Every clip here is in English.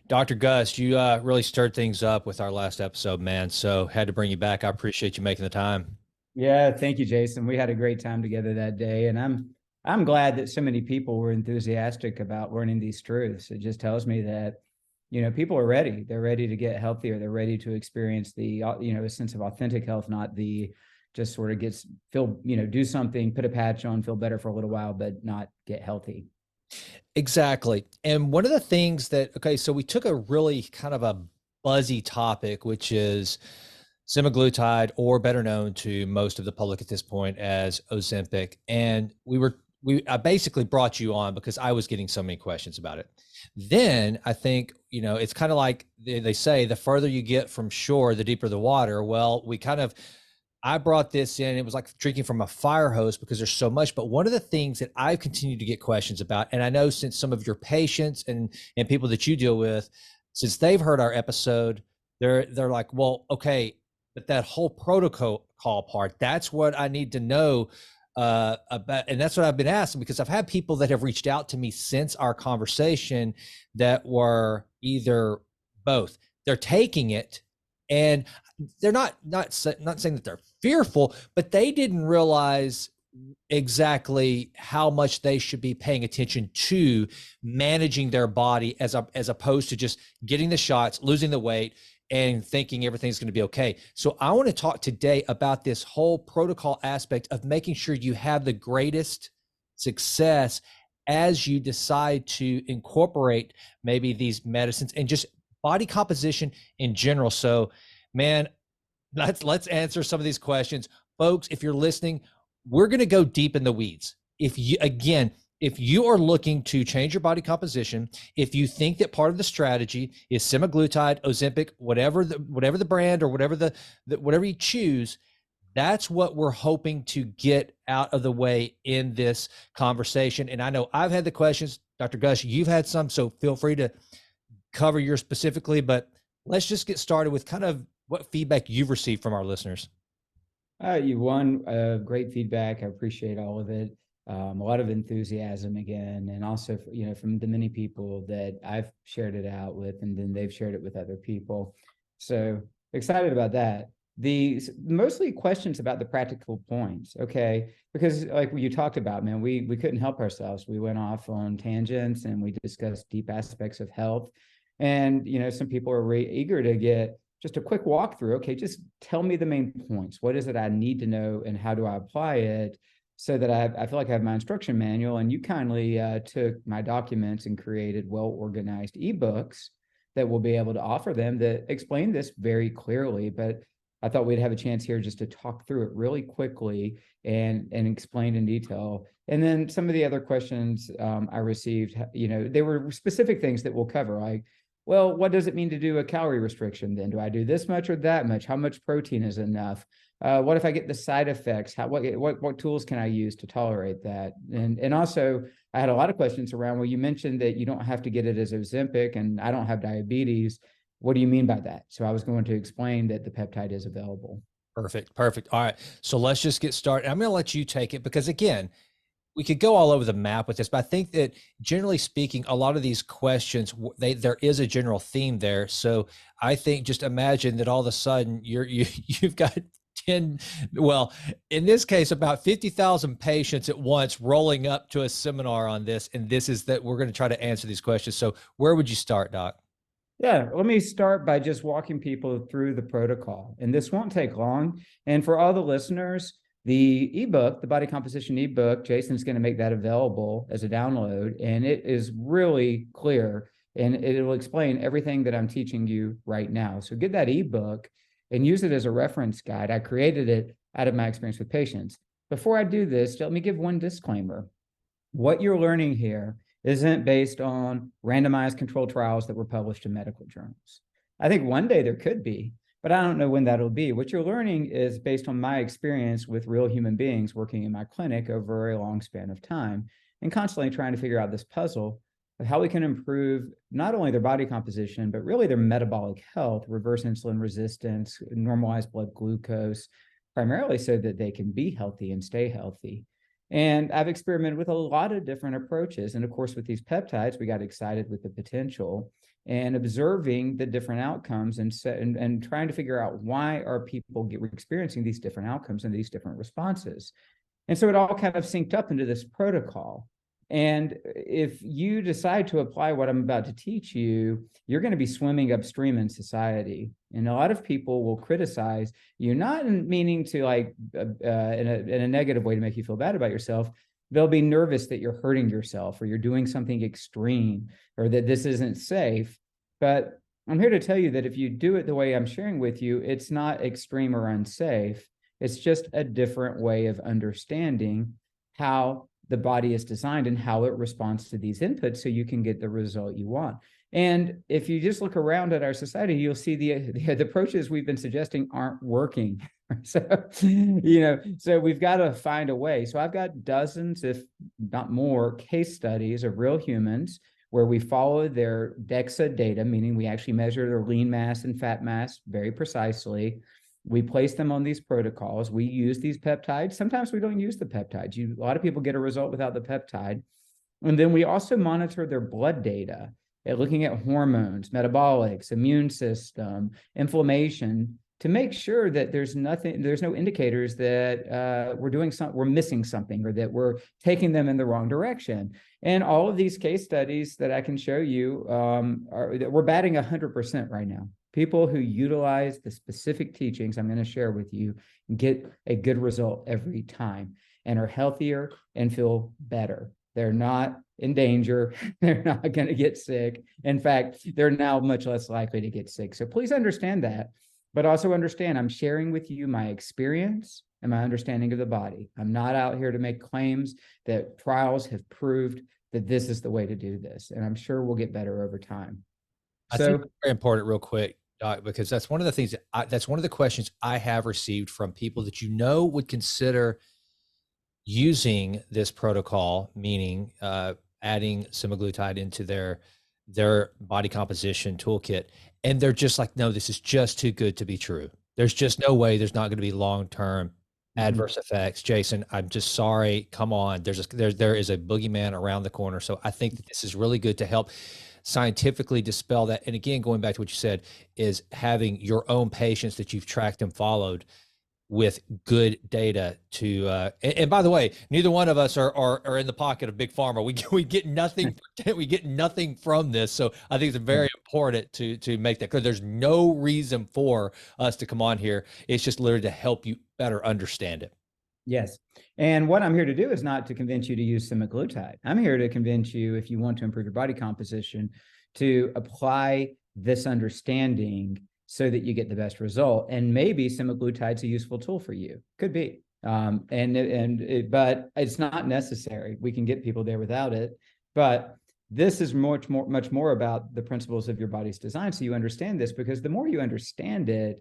Dr. Gus, you really stirred things up with our last episode, man. So had to bring you back. I appreciate you making the time. Yeah, thank you, Jason. We had a great time together that day, and I'm glad that so many people were enthusiastic about learning these truths. It just tells me that, people are ready. They're ready to get healthier. They're ready to experience the, a sense of authentic health, not the just sort of do something, put a patch on, feel better for a little while, but not get healthy. Exactly. And one of the things that, okay, so we took a really kind of a buzzy topic, which is semaglutide, or better known to most of the public at this point as Ozempic. And I basically brought you on because I was getting so many questions about it. Then I think, it's kind of like they say, the further you get from shore, the deeper the water. Well, I brought this in. It was like drinking from a fire hose because there's so much. But one of the things that I've continued to get questions about, and I know since some of your patients and people that you deal with, since they've heard our episode, they're like, well, okay, but that whole protocol part, that's what I need to know about. And that's what I've been asking, because I've had people that have reached out to me since our conversation that were either both. They're taking it, and they're not saying that they're fearful, but they didn't realize exactly how much they should be paying attention to managing their body as opposed to just getting the shots, losing the weight, and thinking everything's going to be okay. So I want to talk today about this whole protocol aspect of making sure you have the greatest success as you decide to incorporate maybe these medicines and just body composition in general. So, man, let's answer some of these questions. Folks, if you're listening, we're going to go deep in the weeds. If you are looking to change your body composition, if you think that part of the strategy is semaglutide, Ozempic, whatever the brand or whatever you choose, that's what we're hoping to get out of the way in this conversation. And I know I've had the questions, Dr. Gus, you've had some, so feel free to cover yours specifically, but let's just get started with kind of what feedback you've received from our listeners. You won great feedback. I appreciate all of it. A lot of enthusiasm again, and also, from the many people that I've shared it out with, and then they've shared it with other people. So excited about that. The mostly questions about the practical points, okay? Because like you talked about, man, we couldn't help ourselves. We went off on tangents and we discussed deep aspects of health. And some people are really eager to get just a quick walkthrough. Okay, just tell me the main points. What is it I need to know, and how do I apply it, so that I feel like I have my instruction manual. And you kindly took my documents and created well-organized ebooks that will be able to offer them that explain this very clearly. But I thought we'd have a chance here just to talk through it really quickly and explain in detail. And then some of the other questions I received, they were specific things that we'll cover, like, well, what does it mean to do a calorie restriction then? Do I do this much or that much? How much protein is enough? What if I get the side effects? What tools can I use to tolerate that? And also, I had a lot of questions around, well, you mentioned that you don't have to get it as Ozempic, and I don't have diabetes. What do you mean by that? So I was going to explain that the peptide is available. Perfect. All right. So let's just get started. I'm going to let you take it because, again, we could go all over the map with this, but I think that generally speaking, a lot of these questions, there is a general theme there. So I think, just imagine that all of a sudden you've got 10, well, in this case, about 50,000 patients at once rolling up to a seminar on this. And this is that we're going to try to answer these questions. So where would you start, Doc? Yeah, let me start by just walking people through the protocol. And this won't take long. And for all the listeners, the ebook, the body composition ebook, Jason's going to make that available as a download. And it is really clear, and it will explain everything that I'm teaching you right now. So get that ebook and use it as a reference guide. I created it out of my experience with patients. Before I do this, let me give one disclaimer. What you're learning here isn't based on randomized controlled trials that were published in medical journals. I think one day there could be, but I don't know when that'll be. What you're learning is based on my experience with real human beings working in my clinic over a long span of time, and constantly trying to figure out this puzzle of how we can improve not only their body composition, but really their metabolic health, reverse insulin resistance, normalize blood glucose, primarily so that they can be healthy and stay healthy. And I've experimented with a lot of different approaches. And of course, with these peptides, we got excited with the potential and observing the different outcomes and trying to figure out why are people experiencing these different outcomes and these different responses. And so it all kind of synced up into this protocol. And if you decide to apply what I'm about to teach you, you're going to be swimming upstream in society. And a lot of people will criticize you, not in meaning to like in a negative way to make you feel bad about yourself. They'll be nervous that you're hurting yourself or you're doing something extreme or that this isn't safe. But I'm here to tell you that if you do it the way I'm sharing with you, it's not extreme or unsafe. It's just a different way of understanding how the body is designed and how it responds to these inputs so you can get the result you want. And if you just look around at our society, you'll see the approaches we've been suggesting aren't working. So, so we've got to find a way. So I've got dozens, if not more, case studies of real humans where we follow their DEXA data, meaning we actually measure their lean mass and fat mass very precisely. We place them on these protocols. We use these peptides. Sometimes we don't use the peptides. A lot of people get a result without the peptide. And then we also monitor their blood data, looking at hormones, metabolics, immune system, inflammation, to make sure that there's no indicators that we're missing something or that we're taking them in the wrong direction. And all of these case studies that I can show you we're batting 100% right now. People who utilize the specific teachings I'm going to share with you get a good result every time and are healthier and feel better. They're not in danger. They're not going to get sick. In fact, they're now much less likely to get sick. So please understand that, but also understand I'm sharing with you my experience and my understanding of the body. I'm not out here to make claims that trials have proved that this is the way to do this. And I'm sure we'll get better over time. I think it's very important, real quick, Doc, because that's one of the things that's one of the questions I have received from people that would consider using this protocol, meaning adding semaglutide into their body composition toolkit, and they're just like, no, this is just too good to be true. There's just no way. There's not going to be long-term adverse effects. Jason, I'm just sorry. Come on. There is a boogeyman around the corner. So I think that this is really good to help scientifically dispel that. And again, going back to what you said, is having your own patients that you've tracked and followed with good data to and by the way, neither one of us are in the pocket of big pharma. We get nothing from this. So I think it's very important to make that clear. There's no reason for us to come on here. It's just literally to help you better understand it. Yes. And what I'm here to do is not to convince you to use semaglutide. I'm here to convince you, if you want to improve your body composition, to apply this understanding so that you get the best result. And maybe semaglutide's a useful tool for you. Could be. But it's not necessary. We can get people there without it. But this is much more about the principles of your body's design. So you understand this, because the more you understand it,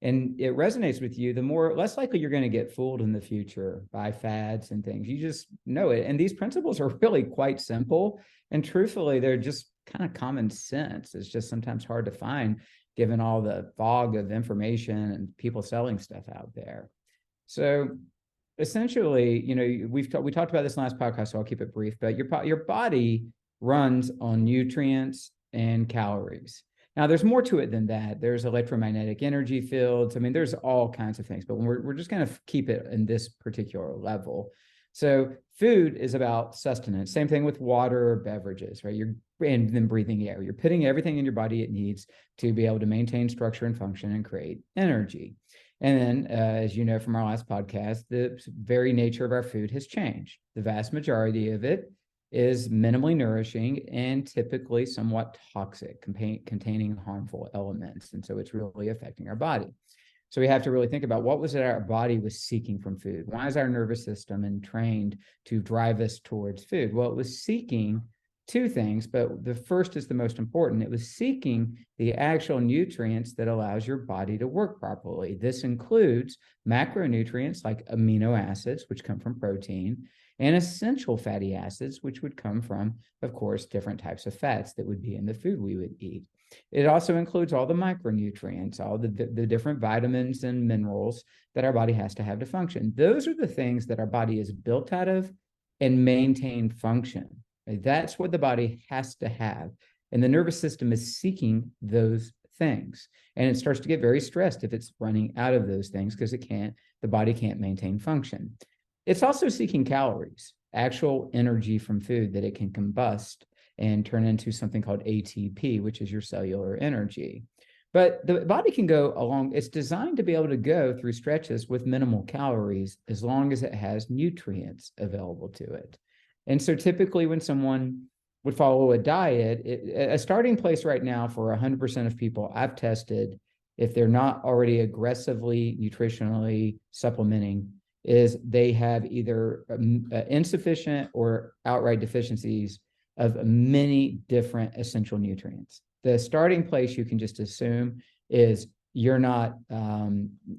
and it resonates with you, the less likely you're going to get fooled in the future by fads and things. You just know it. And these principles are really quite simple. And truthfully, they're just kind of common sense. It's just sometimes hard to find given all the fog of information and people selling stuff out there. So essentially, we talked about this last podcast, so I'll keep it brief, but your body runs on nutrients and calories. Now, there's more to it than that. There's electromagnetic energy fields. I mean, there's all kinds of things, but we're just going to keep it in this particular level. So food is about sustenance. Same thing with water or beverages, right? And then breathing air. You're putting everything in your body it needs to be able to maintain structure and function and create energy. And then, as you know from our last podcast, the very nature of our food has changed. The vast majority of it is minimally nourishing and typically somewhat toxic, containing harmful elements. And so it's really affecting our body. So we have to really think about what was it our body was seeking from food? Why is our nervous system entrained to drive us towards food? Well, it was seeking two things, but the first is the most important. It was seeking the actual nutrients that allows your body to work properly. This includes macronutrients like amino acids, which come from protein, and essential fatty acids, which would come from, of course, different types of fats that would be in the food we would eat. It also includes all the micronutrients, all the different vitamins and minerals that our body has to have to function. Those are the things that our body is built out of and maintain function. That's what the body has to have. And the nervous system is seeking those things. And it starts to get very stressed if it's running out of those things because the body can't maintain function. It's also seeking calories, actual energy from food that it can combust and turn into something called ATP, which is your cellular energy. But the body can go along, it's designed to be able to go through stretches with minimal calories as long as it has nutrients available to it. And so typically when someone would follow a diet, a starting place right now for 100% of people I've tested, if they're not already aggressively nutritionally supplementing, is they have either insufficient or outright deficiencies of many different essential nutrients. The starting place you can just assume is you're not,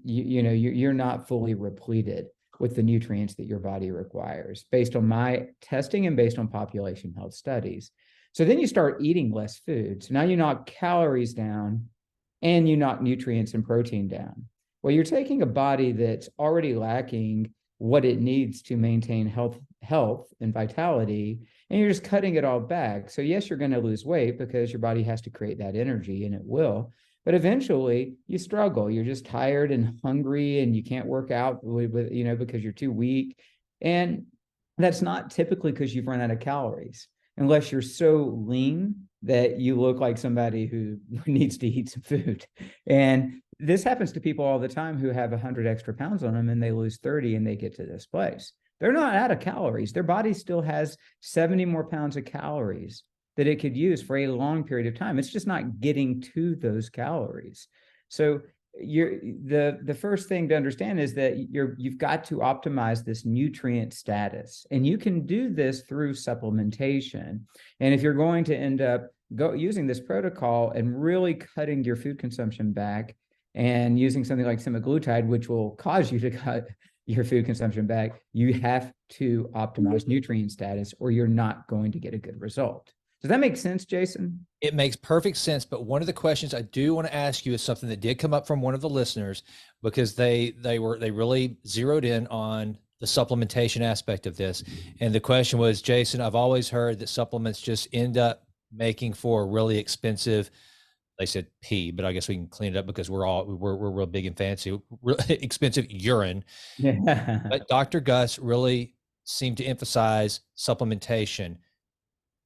you're not fully repleted with the nutrients that your body requires based on my testing and based on population health studies. So then you start eating less food. So now you knock calories down and you knock nutrients and protein down. Well, you're taking a body that's already lacking what it needs to maintain health and vitality, and you're just cutting it all back. So yes, you're going to lose weight because your body has to create that energy, and it will. But eventually you struggle. You're just tired and hungry, and you can't work out because you're too weak. And that's not typically because you've run out of calories, unless you're so lean that you look like somebody who needs to eat some food. And this happens to people all the time who have 100 extra pounds on them and they lose 30 and they get to this place. They're not out of calories. Their body still has 70 more pounds of calories that it could use for a long period of time. It's just not getting to those calories. So the first thing to understand is that you've got to optimize this nutrient status, and you can do this through supplementation. And if you're going to end up using this protocol and really cutting your food consumption back and using something like semaglutide, which will cause you to cut your food consumption back, you have to optimize nutrient status or you're not going to get a good result. Does that make sense, Jason? It makes perfect sense. But one of the questions I do want to ask you is something that did come up from one of the listeners, because they really zeroed in on the supplementation aspect of this. And the question was, Jason, I've always heard that supplements just end up making for a really expensive, they said pee, but I guess we can clean it up because we're real big and fancy, really expensive urine. Yeah. But Dr. Gus really seemed to emphasize supplementation.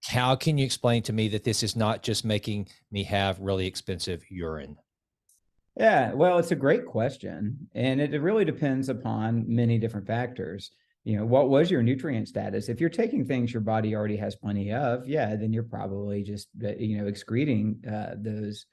How can you explain to me that this is not just making me have really expensive urine? Yeah, well, it's a great question. And it really depends upon many different factors. What was your nutrient status? If you're taking things your body already has plenty of, yeah, then you're probably just, excreting those.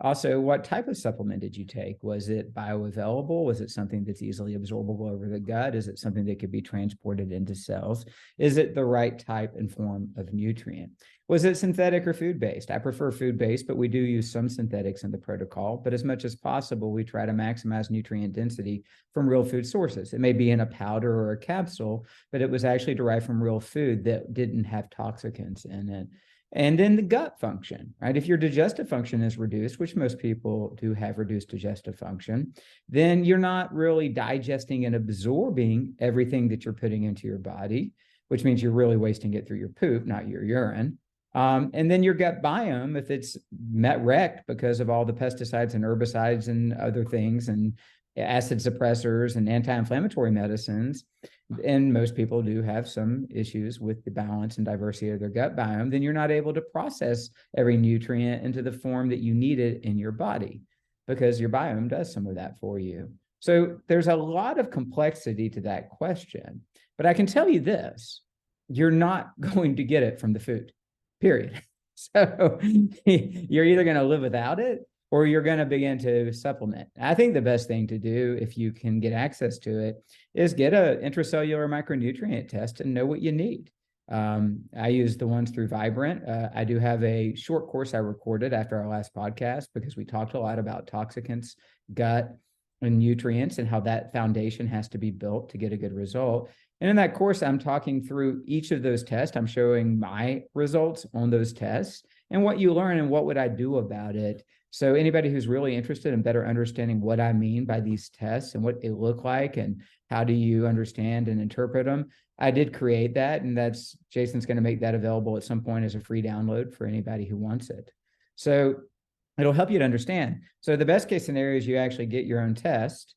Also, what type of supplement did you take? Was it bioavailable? Was it something that's easily absorbable over the gut? Is it something that could be transported into cells? Is it the right type and form of nutrient? Was it synthetic or food-based? I prefer food-based, but we do use some synthetics in the protocol. But as much as possible, we try to maximize nutrient density from real food sources. It may be in a powder or a capsule, but it was actually derived from real food that didn't have toxicants in it. And then the gut function, right? If your digestive function is reduced, which most people do have reduced digestive function, then you're not really digesting and absorbing everything that you're putting into your body, which means you're really wasting it through your poop, not your urine. And then your gut biome, if it's wrecked because of all the pesticides and herbicides and other things and acid suppressors and anti-inflammatory medicines, and most people do have some issues with the balance and diversity of their gut biome, then you're not able to process every nutrient into the form that you need it in your body because your biome does some of that for you. So there's a lot of complexity to that question, but I can tell you this, you're not going to get it from the food, period. So you're either going to live without it or you're going to begin to supplement. I think the best thing to do, if you can get access to it, is get an intracellular micronutrient test and know what you need. I use the ones through Vibrant. I do have a short course I recorded after our last podcast because we talked a lot about toxicants, gut, and nutrients and how that foundation has to be built to get a good result. And in that course, I'm talking through each of those tests. I'm showing my results on those tests and what you learn and what would I do about it. So anybody who's really interested in better understanding what I mean by these tests and what they look like and how do you understand and interpret them, I did create that. And that's Jason's going to make that available at some point as a free download for anybody who wants it. So it'll help you to understand. So the best case scenario is you actually get your own test.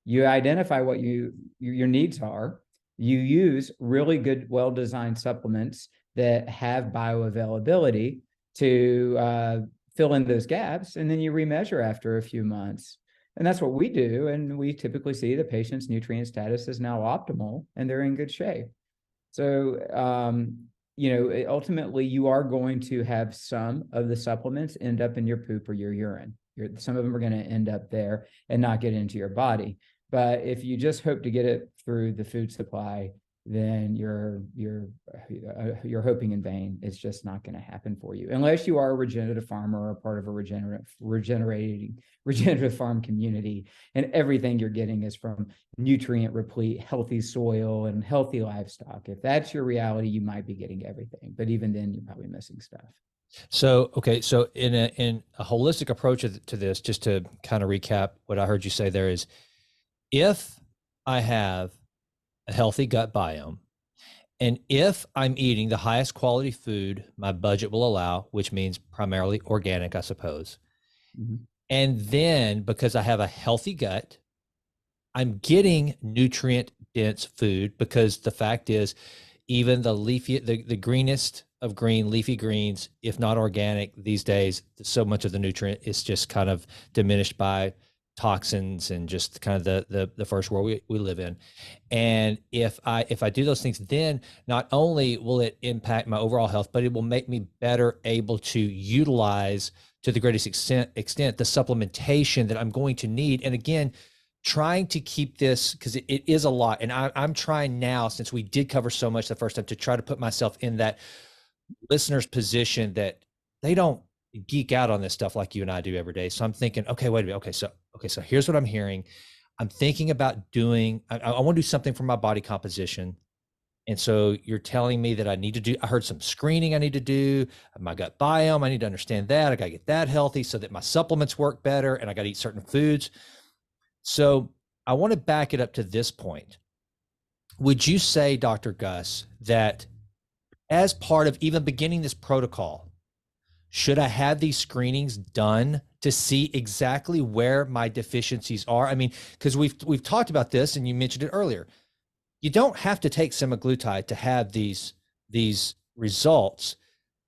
You identify what your needs are. You use really good, well-designed supplements that have bioavailability to fill in those gaps, and then you remeasure after a few months. And that's what we do. And we typically see the patient's nutrient status is now optimal and they're in good shape. So, ultimately you are going to have some of the supplements end up in your poop or your urine. Some of them are going to end up there and not get into your body. But if you just hope to get it through the food supply, then you're hoping in vain. It's just not going to happen for you unless you are a regenerative farmer or a part of a regenerative farm community, and everything you're getting is from nutrient replete, healthy soil and healthy livestock. If that's your reality, you might be getting everything, but even then, you're probably missing stuff. So, okay. So in a holistic approach to this, just to kind of recap what I heard you say there is, if I have a healthy gut biome, and if I'm eating the highest quality food my budget will allow, which means primarily organic, I suppose. Mm-hmm. And then because I have a healthy gut, I'm getting nutrient dense food, because the fact is, even the greenest of green leafy greens, if not organic these days, so much of the nutrient is just kind of diminished by toxins and just kind of the first world we live in. And if I do those things, then not only will it impact my overall health, but it will make me better able to utilize to the greatest extent the supplementation that I'm going to need. And again, trying to keep this, because it is a lot. And I'm trying now, since we did cover so much the first time, to try to put myself in that listener's position that they don't geek out on this stuff like you and I do every day. So I'm thinking, okay, wait a minute. Okay, so here's what I'm hearing. I'm thinking about doing, I want to do something for my body composition. And so you're telling me that I heard some screening I need to do, my gut biome, I need to understand that. I got to get that healthy so that my supplements work better, and I got to eat certain foods. So I want to back it up to this point. Would you say, Dr. Gus, that as part of even beginning this protocol, should I have these screenings done to see exactly where my deficiencies are? I mean, because we've talked about this, and you mentioned it earlier. You don't have to take semaglutide to have these results,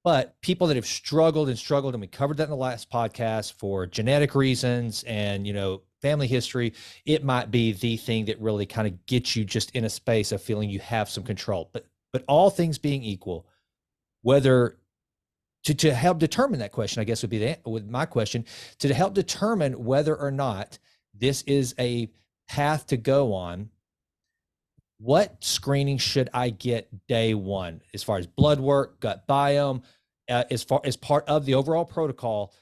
but people that have struggled, and we covered that in the last podcast, for genetic reasons and, family history, it might be the thing that really kind of gets you just in a space of feeling you have some control. But all things being equal, whether to help determine that question, I guess would be with my question, to help determine whether or not this is a path to go on, what screening should I get day one, as far as blood work, gut biome, as far as part of the overall protocol?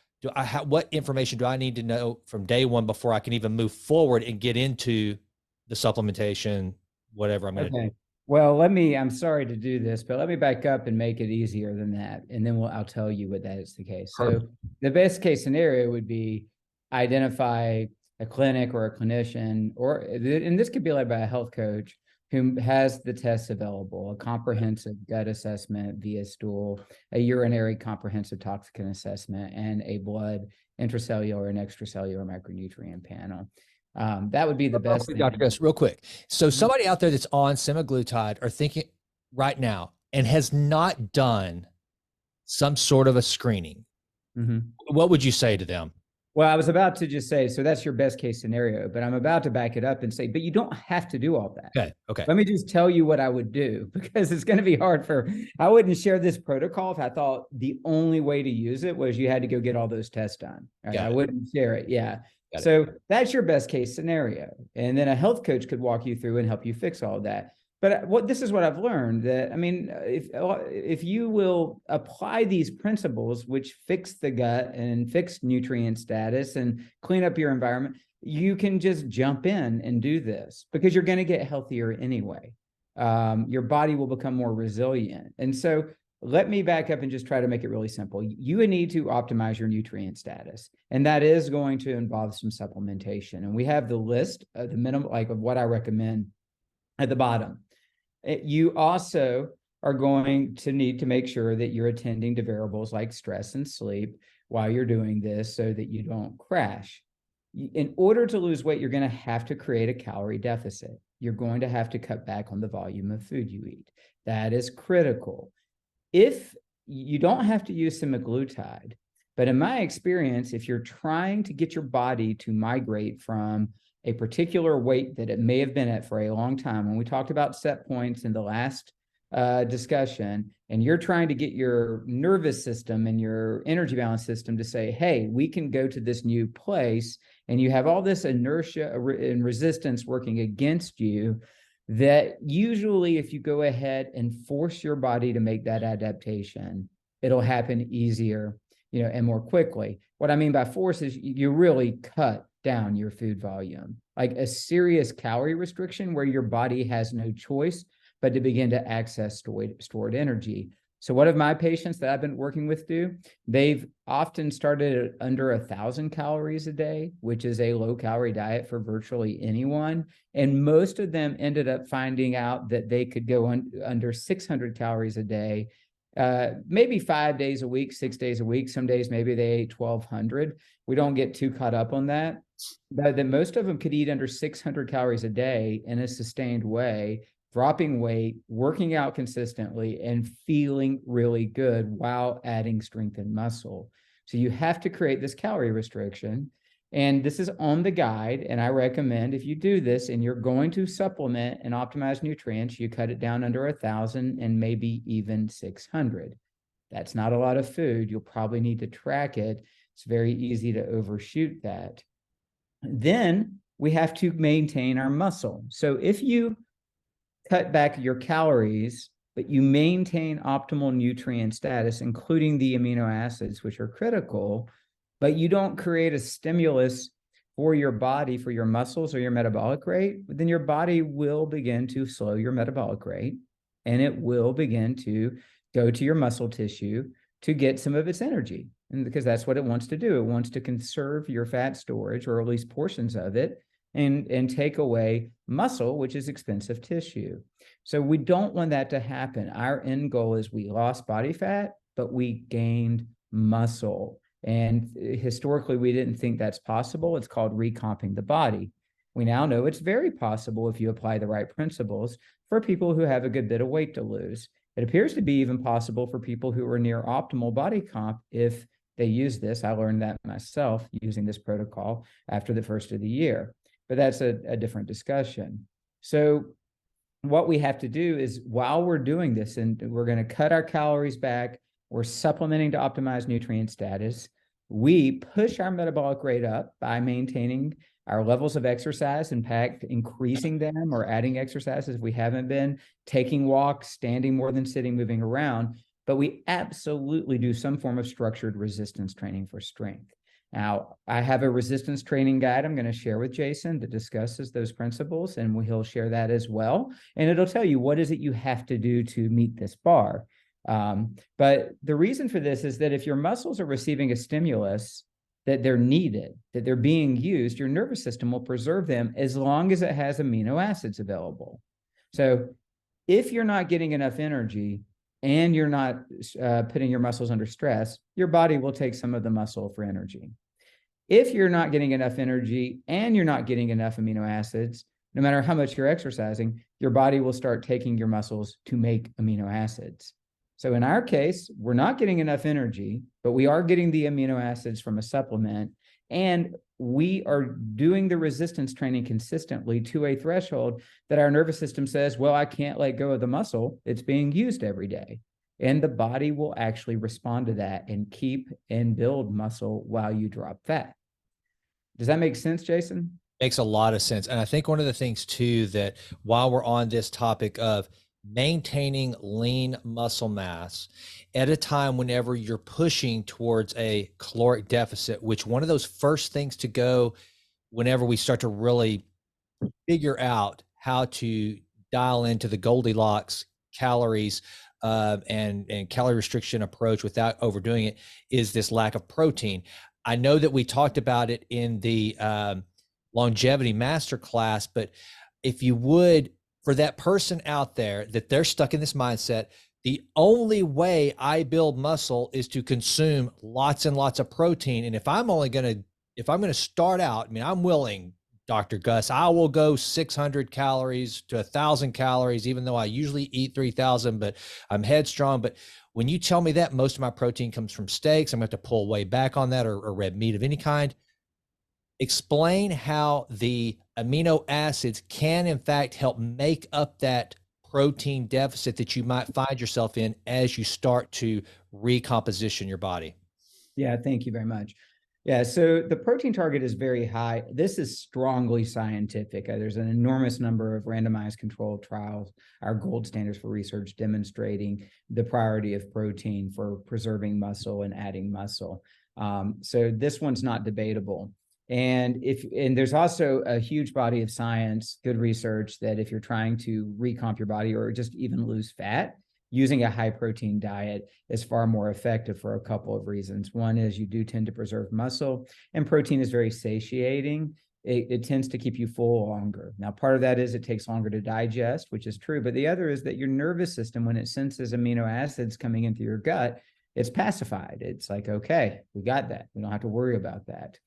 What information do I need to know from day one before I can even move forward and get into the supplementation, whatever I'm going to do? Well, I'm sorry to do this, but let me back up and make it easier than that. And then I'll tell you what that is the case. So the best case scenario would be identify a clinic or a clinician, and this could be led by a health coach who has the tests available: a comprehensive gut assessment via stool, a urinary comprehensive toxicant assessment, and a blood intracellular and extracellular micronutrient panel. That would be the best thing. Dr. Gus, real quick. So somebody out there that's on semaglutide are thinking right now and has not done some sort of a screening. What would you say to them? Well, I was about to just say, so that's your best case scenario, but I'm about to back it up and say, but you don't have to do all that. Okay. Let me just tell you what I would do, because it's going to be hard I wouldn't share this protocol if I thought the only way to use it was you had to go get all those tests done. Right? I wouldn't share it. Yeah. So that's your best case scenario. And then a health coach could walk you through and help you fix all of that. But this is what I've learned, that, I mean, if you will apply these principles, which fix the gut and fix nutrient status and clean up your environment, you can just jump in and do this, because you're going to get healthier anyway. your body will become more resilient. And so let me back up and just try to make it really simple. You would need to optimize your nutrient status, and that is going to involve some supplementation. And we have the list of the minimum, like of what I recommend at the bottom. You also are going to need to make sure that you're attending to variables like stress and sleep while you're doing this so that you don't crash. In order to lose weight, you're going to have to create a calorie deficit. You're going to have to cut back on the volume of food you eat. That is critical. If you don't have to use semaglutide, but in my experience, if you're trying to get your body to migrate from a particular weight that it may have been at for a long time, when we talked about set points in the last discussion, and you're trying to get your nervous system and your energy balance system to say, hey, we can go to this new place, and you have all this inertia and resistance working against you, that usually if you go ahead and force your body to make that adaptation, it'll happen easier, and more quickly. What I mean by force is you really cut down your food volume, like a serious calorie restriction where your body has no choice but to begin to access stored energy. So what have my patients that I've been working with do? They've often started at under 1,000 calories a day, which is a low calorie diet for virtually anyone. And most of them ended up finding out that they could go under 600 calories a day, maybe 5 days a week, 6 days a week. Some days maybe they ate 1,200. We don't get too caught up on that. But that most of them could eat under 600 calories a day in a sustained way, dropping weight, working out consistently, and feeling really good while adding strength and muscle. So you have to create this calorie restriction. And this is on the guide. And I recommend if you do this and you're going to supplement and optimize nutrients, you cut it down under 1,000 and maybe even 600. That's not a lot of food. You'll probably need to track it. It's very easy to overshoot that. Then we have to maintain our muscle. So if you cut back your calories, but you maintain optimal nutrient status, including the amino acids, which are critical, but you don't create a stimulus for your body, for your muscles or your metabolic rate, then your body will begin to slow your metabolic rate, and it will begin to go to your muscle tissue to get some of its energy. And because that's what it wants to do. It wants to conserve your fat storage, or at least portions of it, and take away muscle, which is expensive tissue. So we don't want that to happen. Our end goal is we lost body fat, but we gained muscle. And historically, we didn't think that's possible. It's called recomping the body. We now know it's very possible if you apply the right principles for people who have a good bit of weight to lose. It appears to be even possible for people who are near optimal body comp if they use this. I learned that myself using this protocol after the first of the year, but that's a different discussion. So what we have to do is, while we're doing this, and we're going to cut our calories back, we're supplementing to optimize nutrient status, we push our metabolic rate up by maintaining our levels of exercise, in fact, increasing them or adding exercises if we haven't been, taking walks, standing more than sitting, moving around. But we absolutely do some form of structured resistance training for strength. Now, I have a resistance training guide I'm going to share with Jason that discusses those principles, and he'll share that as well. And it'll tell you what is it you have to do to meet this bar. But the reason for this is that if your muscles are receiving a stimulus, that they're needed, that they're being used, your nervous system will preserve them as long as it has amino acids available. So if you're not getting enough energy and you're not putting your muscles under stress, your body will take some of the muscle for energy. If you're not getting enough energy and you're not getting enough amino acids, no matter how much you're exercising, your body will start taking your muscles to make amino acids. So in our case, we're not getting enough energy, but we are getting the amino acids from a supplement, and we are doing the resistance training consistently to a threshold that our nervous system says, well, I can't let go of the muscle. It's being used every day. And the body will actually respond to that and keep and build muscle while you drop fat. Does that make sense, Jason? Makes a lot of sense. And I think one of the things too, that while we're on this topic of maintaining lean muscle mass at a time whenever you're pushing towards a caloric deficit, which one of those first things to go whenever we start to really figure out how to dial into the Goldilocks calories and calorie restriction approach without overdoing it is this lack of protein. I know that we talked about it in the longevity masterclass, but if you would, for that person out there that they're stuck in this mindset, the only way I build muscle is to consume lots and lots of protein. And if I'm going to start out, I mean, I'm willing, Dr. Gus, I will go 600 calories to 1,000 calories, even though I usually eat 3,000, but I'm headstrong. But when you tell me that most of my protein comes from steaks, I'm going to have to pull way back on that, or red meat of any kind. Explain how the amino acids can, in fact, help make up that protein deficit that you might find yourself in as you start to recomposition your body. Yeah, thank you very much. Yeah, so the protein target is very high. This is strongly scientific. There's an enormous number of randomized controlled trials, our gold standards for research, demonstrating the priority of protein for preserving muscle and adding muscle. So this one's not debatable. And there's also a huge body of science, good research, that if you're trying to recomp your body or just even lose fat, using a high protein diet is far more effective for a couple of reasons. One is you do tend to preserve muscle, and protein is very satiating. It tends to keep you full longer. Now, part of that is it takes longer to digest, which is true. But the other is that your nervous system, when it senses amino acids coming into your gut, it's pacified. It's like, okay, we got that. We don't have to worry about that.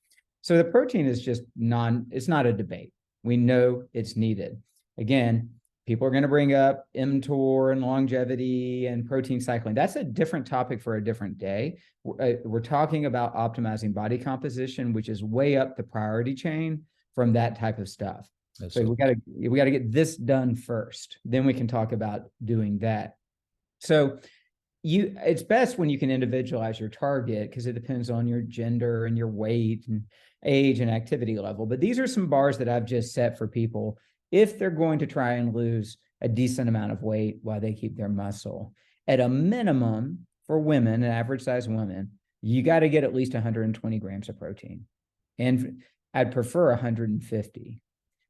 So the protein is just it's not a debate. We know it's needed. Again, people are going to bring up mTOR and longevity and protein cycling. That's a different topic for a different day. We're talking about optimizing body composition, which is way up the priority chain from that type of stuff. Absolutely. So we got to get this done first. Then we can talk about doing that. So it's best when you can individualize your target, because it depends on your gender and your weight and age and activity level. But these are some bars that I've just set for people if they're going to try and lose a decent amount of weight while they keep their muscle. At a minimum, for women, an average size woman, you got to get at least 120 grams of protein. And I'd prefer 150.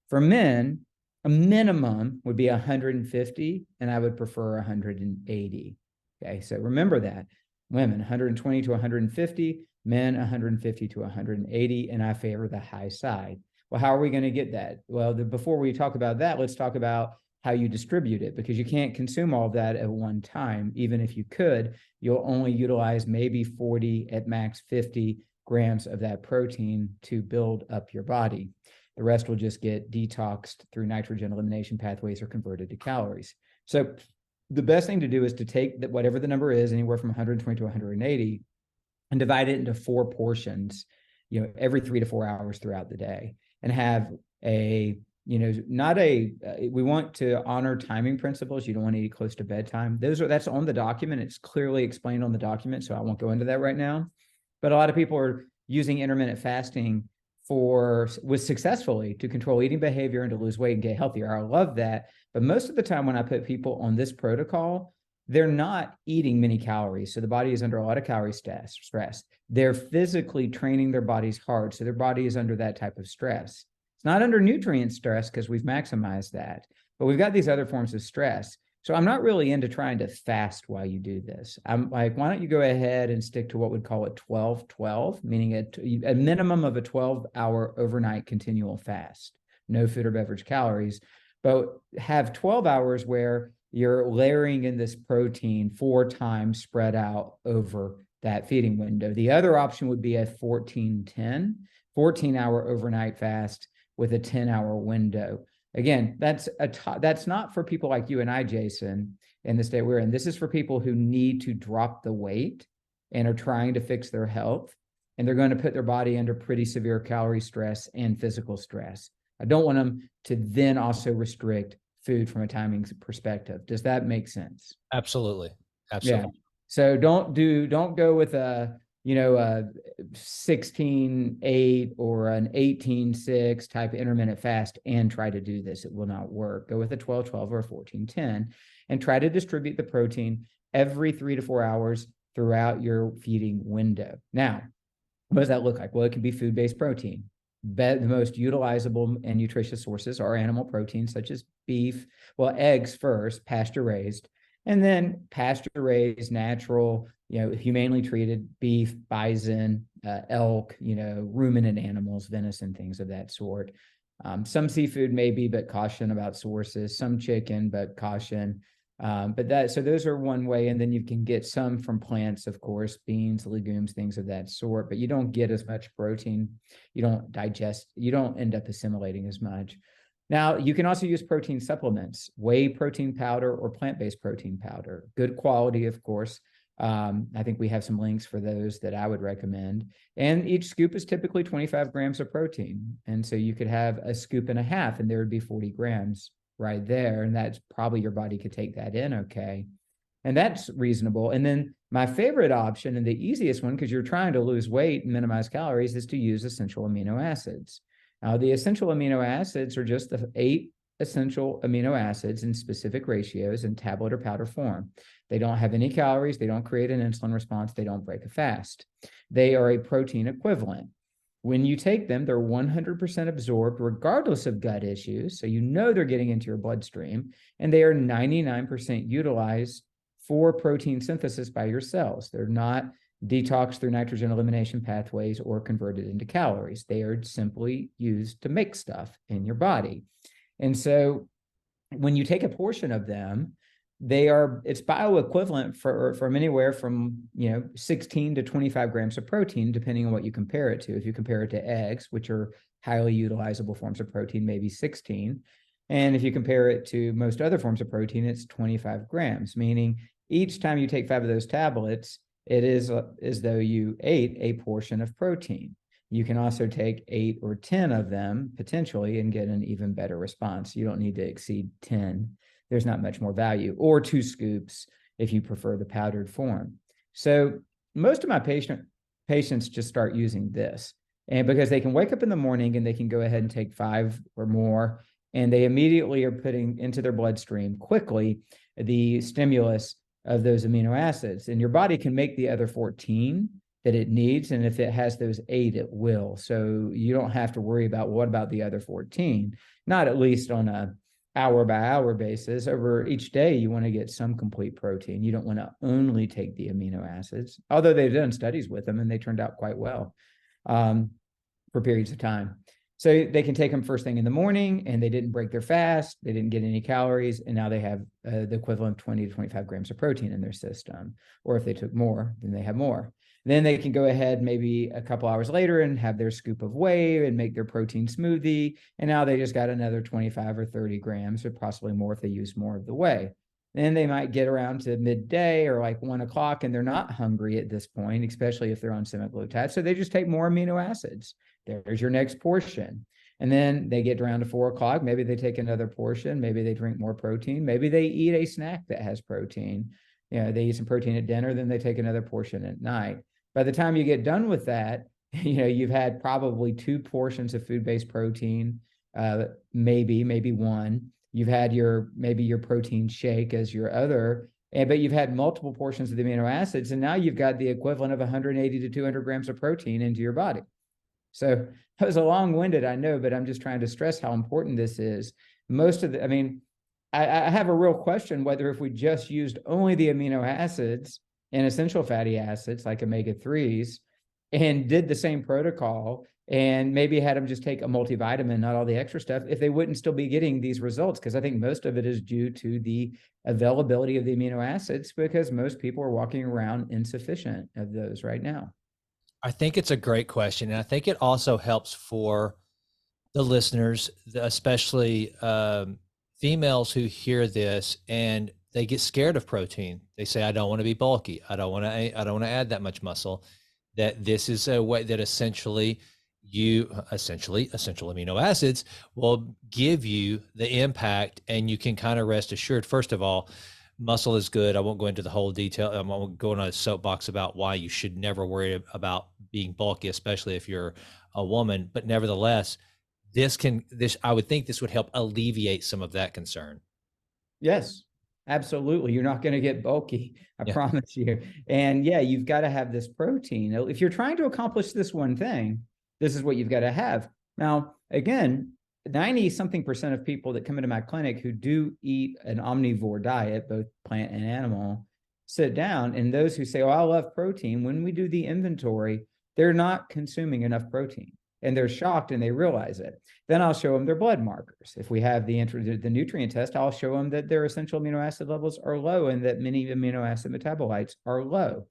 For men, a minimum would be 150, and I would prefer 180. Okay, so remember that. Women, 120 to 150, men, 150 to 180, and I favor the high side. Well, how are we going to get that? Well, before we talk about that, let's talk about how you distribute it, because you can't consume all of that at one time. Even if you could, you'll only utilize maybe 40 at max 50 grams of that protein to build up your body. The rest will just get detoxed through nitrogen elimination pathways or converted to calories. So the best thing to do is to take whatever the number is, anywhere from 120 to 180, and divide it into 4 portions, every 3 to 4 hours throughout the day, and have we want to honor timing principles. You don't want to eat close to bedtime. That's on the document. It's clearly explained on the document, so I won't go into that right now. But a lot of people are using intermittent fasting successfully to control eating behavior and to lose weight and get healthier. I love that. But most of the time when I put people on this protocol, they're not eating many calories. So the body is under a lot of calorie stress. They're physically training their bodies hard. So their body is under that type of stress. It's not under nutrient stress because we've maximized that, but we've got these other forms of stress. So I'm not really into trying to fast while you do this. I'm like, why don't you go ahead and stick to what we'd call a 12-12, meaning a minimum of a 12-hour overnight continual fast, no food or beverage calories, but have 12 hours where you're layering in this protein 4 times spread out over that feeding window. The other option would be a 14-10, 14-hour overnight fast with a 10-hour window. Again, that's not for people like you and I, Jason, in the state we're in. This is for people who need to drop the weight and are trying to fix their health, and they're going to put their body under pretty severe calorie stress and physical stress. I don't want them to then also restrict food from a timing perspective. Does that make sense? Absolutely. Yeah. So don't go with a 16-8 or an 18-6 type of intermittent fast and try to do this. It will not work. Go with a 12-12 or a 14-10 and try to distribute the protein every 3 to 4 hours throughout your feeding window. Now, what does that look like? Well, it can be food-based protein. the most utilizable and nutritious sources are animal proteins such as beef, well, eggs first, pasture raised, and then pasture raised, natural, humanely treated beef, bison, elk, ruminant animals, venison, things of that sort. Some seafood maybe, but caution about sources. Some chicken, but caution. So those are one way, and then you can get some from plants, of course, beans, legumes, things of that sort, but you don't get as much protein. You don't end up assimilating as much. Now, you can also use protein supplements, whey protein powder or plant-based protein powder. Good quality, of course. I think we have some links for those that I would recommend. And each scoop is typically 25 grams of protein. And so you could have a scoop and a half, and there would be 40 grams right there. And that's probably your body could take that in okay. And that's reasonable. And then my favorite option and the easiest one, because you're trying to lose weight and minimize calories, is to use essential amino acids. Now, the essential amino acids are just the 8 essential amino acids in specific ratios in tablet or powder form. They don't have any calories. They don't create an insulin response. They don't break a fast. They are a protein equivalent. When you take them, they're 100% absorbed regardless of gut issues. So they're getting into your bloodstream, and they are 99% utilized for protein synthesis by your cells. They're not detoxed through nitrogen elimination pathways or converted into calories. They are simply used to make stuff in your body. And so when you take a portion of them, it's bioequivalent from anywhere from 16 to 25 grams of protein, depending on what you compare it to. If you compare it to eggs, which are highly utilizable forms of protein, maybe 16. And if you compare it to most other forms of protein, it's 25 grams, meaning each time you take 5 of those tablets, it is as though you ate a portion of protein. You can also take 8 or 10 of them potentially and get an even better response. You don't need to exceed 10. There's not much more value, or 2 scoops if you prefer the powdered form. So most of my patients just start using this, and because they can wake up in the morning and they can go ahead and take 5 or more, and they immediately are putting into their bloodstream quickly the stimulus of those amino acids, and your body can make the other 14 that it needs. And if it has those 8, it will. So you don't have to worry about what about the other 14, not at least on a hour by hour basis. Over each day, you want to get some complete protein. You don't want to only take the amino acids, although they've done studies with them and they turned out quite well for periods of time. So they can take them first thing in the morning, and they didn't break their fast. They didn't get any calories. And now they have the equivalent of 20 to 25 grams of protein in their system. Or if they took more, then they have more. Then they can go ahead maybe a couple hours later and have their scoop of whey and make their protein smoothie. And now they just got another 25 or 30 grams, or possibly more if they use more of the whey. Then they might get around to midday or like 1 o'clock, and they're not hungry at this point, especially if they're on semaglutide. So they just take more amino acids. There's your next portion. And then they get around to 4 o'clock. Maybe they take another portion. Maybe they drink more protein. Maybe they eat a snack that has protein. They eat some protein at dinner, then they take another portion at night. By the time you get done with that, you've had probably 2 portions of food-based protein, maybe 1. You've had your protein shake as your other, but you've had multiple portions of the amino acids, and now you've got the equivalent of 180 to 200 grams of protein into your body. So that was a long-winded, I know, but I'm just trying to stress how important this is. I have a real question whether if we just used only the amino acids and essential fatty acids like omega-3s and did the same protocol and maybe had them just take a multivitamin, not all the extra stuff, if they wouldn't still be getting these results, because I think most of it is due to the availability of the amino acids, because most people are walking around insufficient of those right now. I think it's a great question. And I think it also helps for the listeners, especially females who hear this and they get scared of protein. They say, I don't want to be bulky. I don't want to add that much muscle. That this is a way that essentially essential amino acids will give you the impact, and you can kind of rest assured. First of all, muscle is good. I won't go into the whole detail. I won't go on a soapbox about why you should never worry about being bulky, especially if you're a woman. But nevertheless, I would think this would help alleviate some of that concern. Yes, absolutely. You're not going to get bulky. I promise you. And yeah, you've got to have this protein. If you're trying to accomplish this one thing, this is what you've got to have. Now, again, 90 something percent of people that come into my clinic who do eat an omnivore diet, both plant and animal, sit down. And those who say, oh, I love protein, when we do the inventory, they're not consuming enough protein. And they're shocked and they realize it. Then I'll show them their blood markers. If we have the nutrient test, I'll show them that their essential amino acid levels are low and that many amino acid metabolites are low.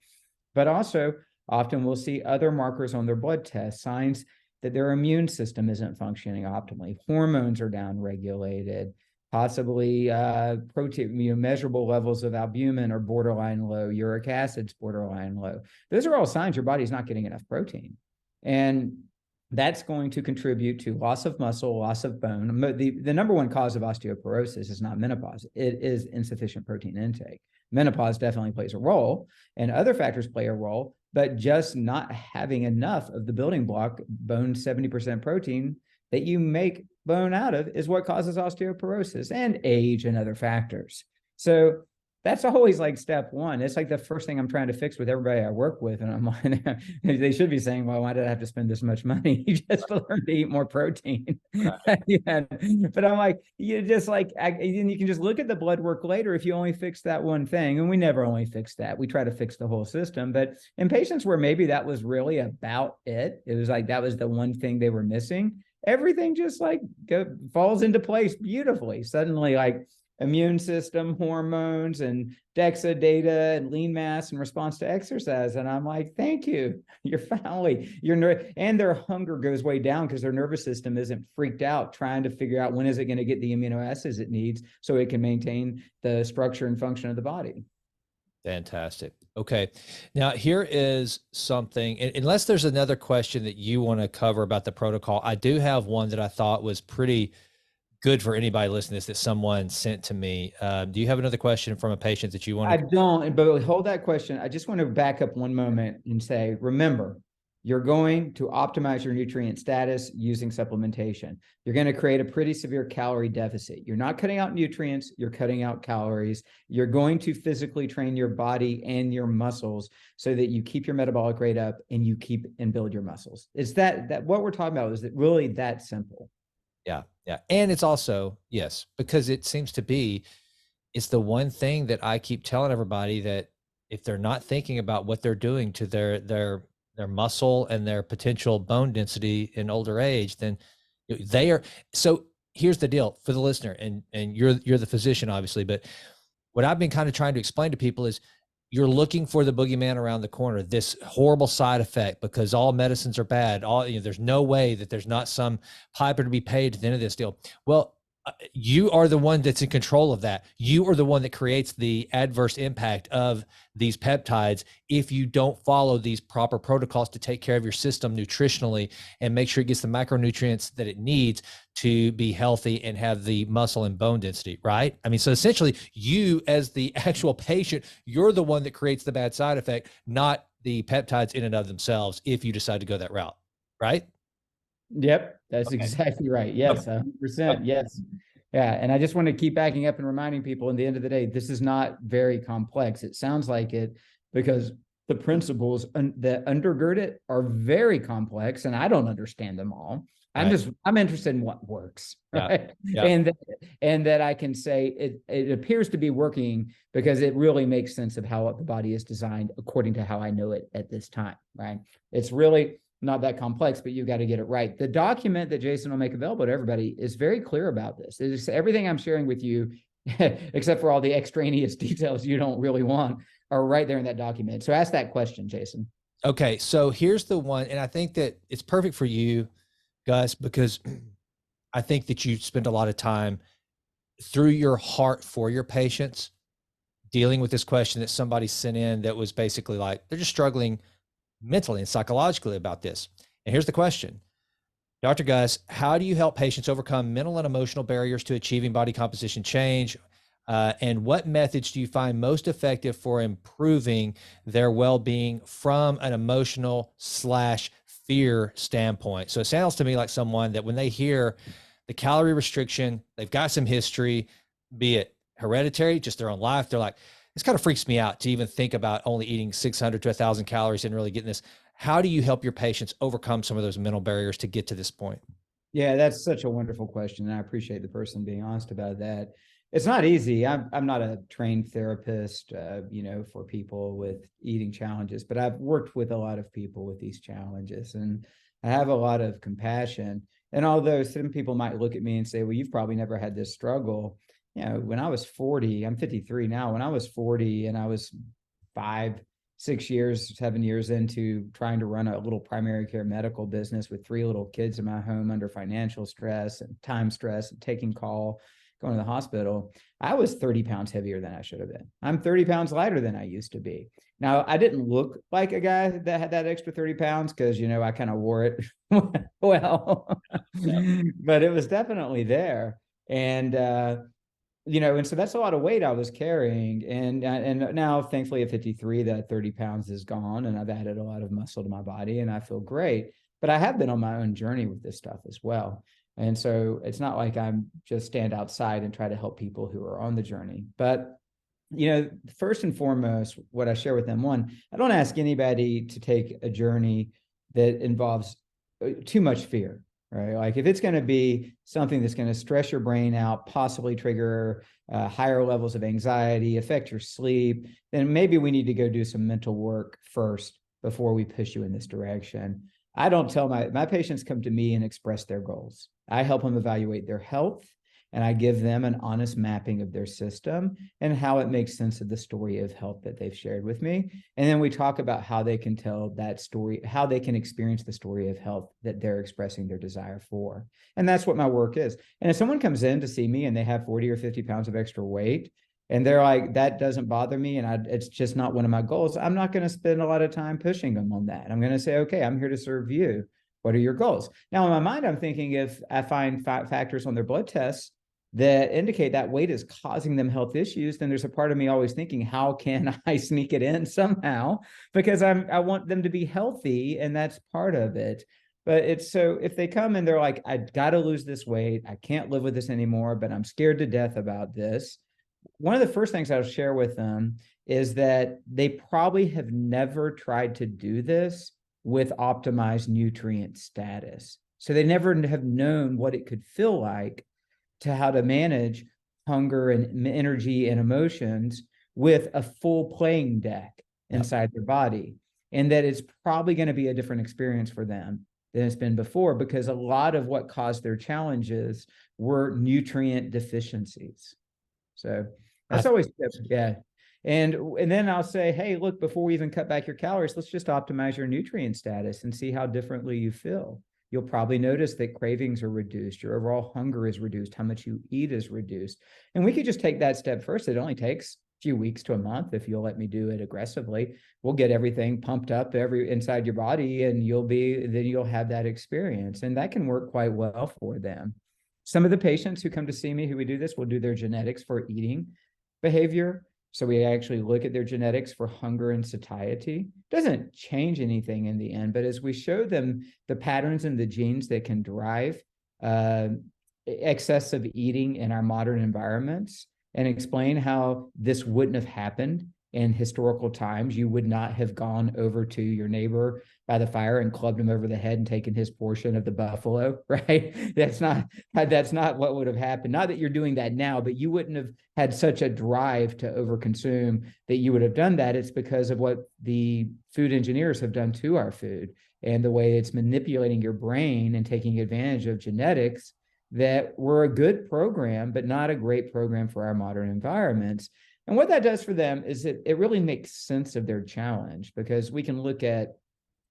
But also, often we'll see other markers on their blood test, signs that their immune system isn't functioning optimally. Hormones are downregulated, possibly protein, measurable levels of albumin are borderline low, uric acid's borderline low. Those are all signs your body's not getting enough protein. And that's going to contribute to loss of muscle, loss of bone. The number one cause of osteoporosis is not menopause. It is insufficient protein intake. Menopause definitely plays a role, and other factors play a role, but just not having enough of the building block, bone 70% protein, that you make bone out of is what causes osteoporosis, and age and other factors. So that's always like step one. It's like the first thing I'm trying to fix with everybody I work with. And I'm like, they should be saying, well, why did I have to spend this much money just to learn to eat more protein? Yeah. But I'm like, you just like, and you can just look at the blood work later if you only fix that one thing. And we never only fix that. We try to fix the whole system. But in patients where maybe that was really about it, it was like that was the one thing they were missing, everything just like falls into place beautifully. Suddenly, like, immune system, hormones, and DEXA data, and lean mass in response to exercise. And I'm like, thank you. You're finally, and their hunger goes way down because their nervous system isn't freaked out trying to figure out when is it going to get the amino acids it needs so it can maintain the structure and function of the body. Fantastic. Okay. Now here is something, unless there's another question that you want to cover about the protocol, I do have one that I thought was pretty good for anybody listening to this that someone sent to me. Do you have another question from a patient that you want to? I don't, but hold that question. I just want to back up one moment and say, remember, you're going to optimize your nutrient status using supplementation. You're going to create a pretty severe calorie deficit. You're not cutting out nutrients, you're cutting out calories. You're going to physically train your body and your muscles so that you keep your metabolic rate up and you keep and build your muscles. It's that what we're talking about is that really that simple. Yeah. Yeah. And it's also, yes, because it seems to be, it's the one thing that I keep telling everybody that if they're not thinking about what they're doing to their muscle and their potential bone density in older age, then they are. So here's the deal for the listener, and you're the physician, obviously, but what I've been kind of trying to explain to people is you're looking for the boogeyman around the corner, this horrible side effect, because all medicines are bad. There's no way that there's not some piper to be paid at the end of this deal. Well, you are the one that's in control of that. You are the one that creates the adverse impact of these peptides if you don't follow these proper protocols to take care of your system nutritionally and make sure it gets the micronutrients that it needs to be healthy and have the muscle and bone density, right? I mean, so essentially you as the actual patient, you're the one that creates the bad side effect, not the peptides in and of themselves if you decide to go that route, right? Yep, that's Okay. exactly right. Yes, 100%. Yes. Yeah. And I just want to keep backing up and reminding people, in the end of the day, this is not very complex. It sounds like it because the principles that undergird it are very complex and I don't understand them all. I'm interested in what works. Right. Yeah. And that I can say it appears to be working because it really makes sense of how the body is designed according to how I know it at this time. Right. It's really not that complex, but you got to get it right. The document that Jason will make available to everybody is very clear about this. It's everything I'm sharing with you, except for all the extraneous details you don't really want, are right there in that document. So ask that question, Jason. Okay. So here's the one, and I think that it's perfect for you, Gus, because I think that you spend a lot of time through your heart for your patients dealing with this question that somebody sent in that was basically like, they're just struggling mentally and psychologically about this. And here's the question. Dr. Gus, how do you help patients overcome mental and emotional barriers to achieving body composition change? And what methods do you find most effective for improving their well-being from an emotional/fear standpoint? So it sounds to me like someone that when they hear the calorie restriction, they've got some history, be it hereditary, just their own life, they're like, this kind of freaks me out to even think about only eating 600 to 1,000 calories and really getting this. How do you help your patients overcome some of those mental barriers to get to this point? Yeah, that's such a wonderful question. And I appreciate the person being honest about that. It's not easy. I'm not a trained therapist, for people with eating challenges, but I've worked with a lot of people with these challenges, and I have a lot of compassion. And although some people might look at me and say, well, you've probably never had this struggle. When I was 40, I'm 53 now. When I was 40 and I was 5, 6 years, 7 years into trying to run a little primary care medical business with 3 little kids in my home under financial stress and time stress and taking call, going to the hospital, I was 30 pounds heavier than I should have been. I'm 30 pounds lighter than I used to be. Now, I didn't look like a guy that had that extra 30 pounds because, I kind of wore it well, Yeah. but it was definitely there. And so that's a lot of weight I was carrying. And now, thankfully, at 53, that 30 pounds is gone, and I've added a lot of muscle to my body, and I feel great. But I have been on my own journey with this stuff as well. And so it's not like I'm just stand outside and try to help people who are on the journey. But, first and foremost, what I share with them, one, I don't ask anybody to take a journey that involves too much fear. Right? Like if it's going to be something that's going to stress your brain out, possibly trigger higher levels of anxiety, affect your sleep, then maybe we need to go do some mental work first before we push you in this direction. I don't tell my patients come to me and express their goals. I help them evaluate their health, and I give them an honest mapping of their system and how it makes sense of the story of health that they've shared with me. And then we talk about how they can tell that story, how they can experience the story of health that they're expressing their desire for. And that's what my work is. And if someone comes in to see me and they have 40 or 50 pounds of extra weight, and they're like, that doesn't bother me, and it's just not one of my goals, I'm not going to spend a lot of time pushing them on that. I'm going to say, okay, I'm here to serve you. What are your goals? Now, in my mind, I'm thinking if I find factors on their blood tests that indicate that weight is causing them health issues, then there's a part of me always thinking, how can I sneak it in somehow? Because I want them to be healthy, and that's part of it. But it's so if they come and they're like, I got to lose this weight, I can't live with this anymore, but I'm scared to death about this. One of the first things I'll share with them is that they probably have never tried to do this with optimized nutrient status. So they never have known what it could feel like to how to manage hunger and energy and emotions with a full playing deck inside their body. And that it's probably going to be a different experience for them than it's been before, because a lot of what caused their challenges were nutrient deficiencies. So that's always, yeah. And then I'll say, hey, look, before we even cut back your calories, let's just optimize your nutrient status and see how differently you feel. You'll probably notice that cravings are reduced. Your overall hunger is reduced. How much you eat is reduced. And we could just take that step first. It only takes a few weeks to a month if you'll let me do it aggressively. We'll get everything pumped up inside your body, and then you'll have that experience. And that can work quite well for them. Some of the patients who come to see me who we do this will do their genetics for eating behavior. So we actually look at their genetics for hunger and satiety. Doesn't change anything in the end, but as we show them the patterns and the genes that can drive excessive eating in our modern environments, and explain how this wouldn't have happened in historical times. You would not have gone over to your neighbor by the fire and clubbed him over the head and taken his portion of the buffalo, right? That's not what would have happened. Not that you're doing that now, but you wouldn't have had such a drive to overconsume that you would have done that. It's because of what the food engineers have done to our food and the way it's manipulating your brain and taking advantage of genetics that were a good program, but not a great program for our modern environments. And what that does for them is it really makes sense of their challenge, because we can look at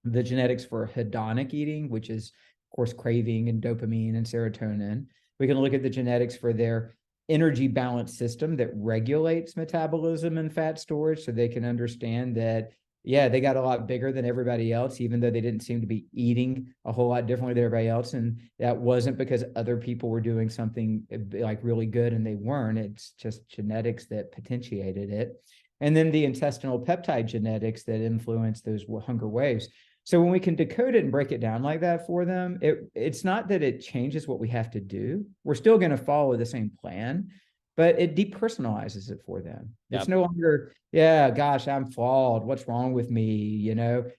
the genetics for hedonic eating, which is, of course, craving and dopamine and serotonin. We can look at the genetics for their energy balance system that regulates metabolism and fat storage, so they can understand that, yeah, they got a lot bigger than everybody else, even though they didn't seem to be eating a whole lot differently than everybody else. And that wasn't because other people were doing something like really good and they weren't. It's just genetics that potentiated it. And then the intestinal peptide genetics that influence those hunger waves. So when we can decode it and break it down like that for them, it's not that it changes what we have to do. We're still going to follow the same plan, but it depersonalizes it for them. Yep. It's no longer, yeah, gosh, I'm flawed. What's wrong with me?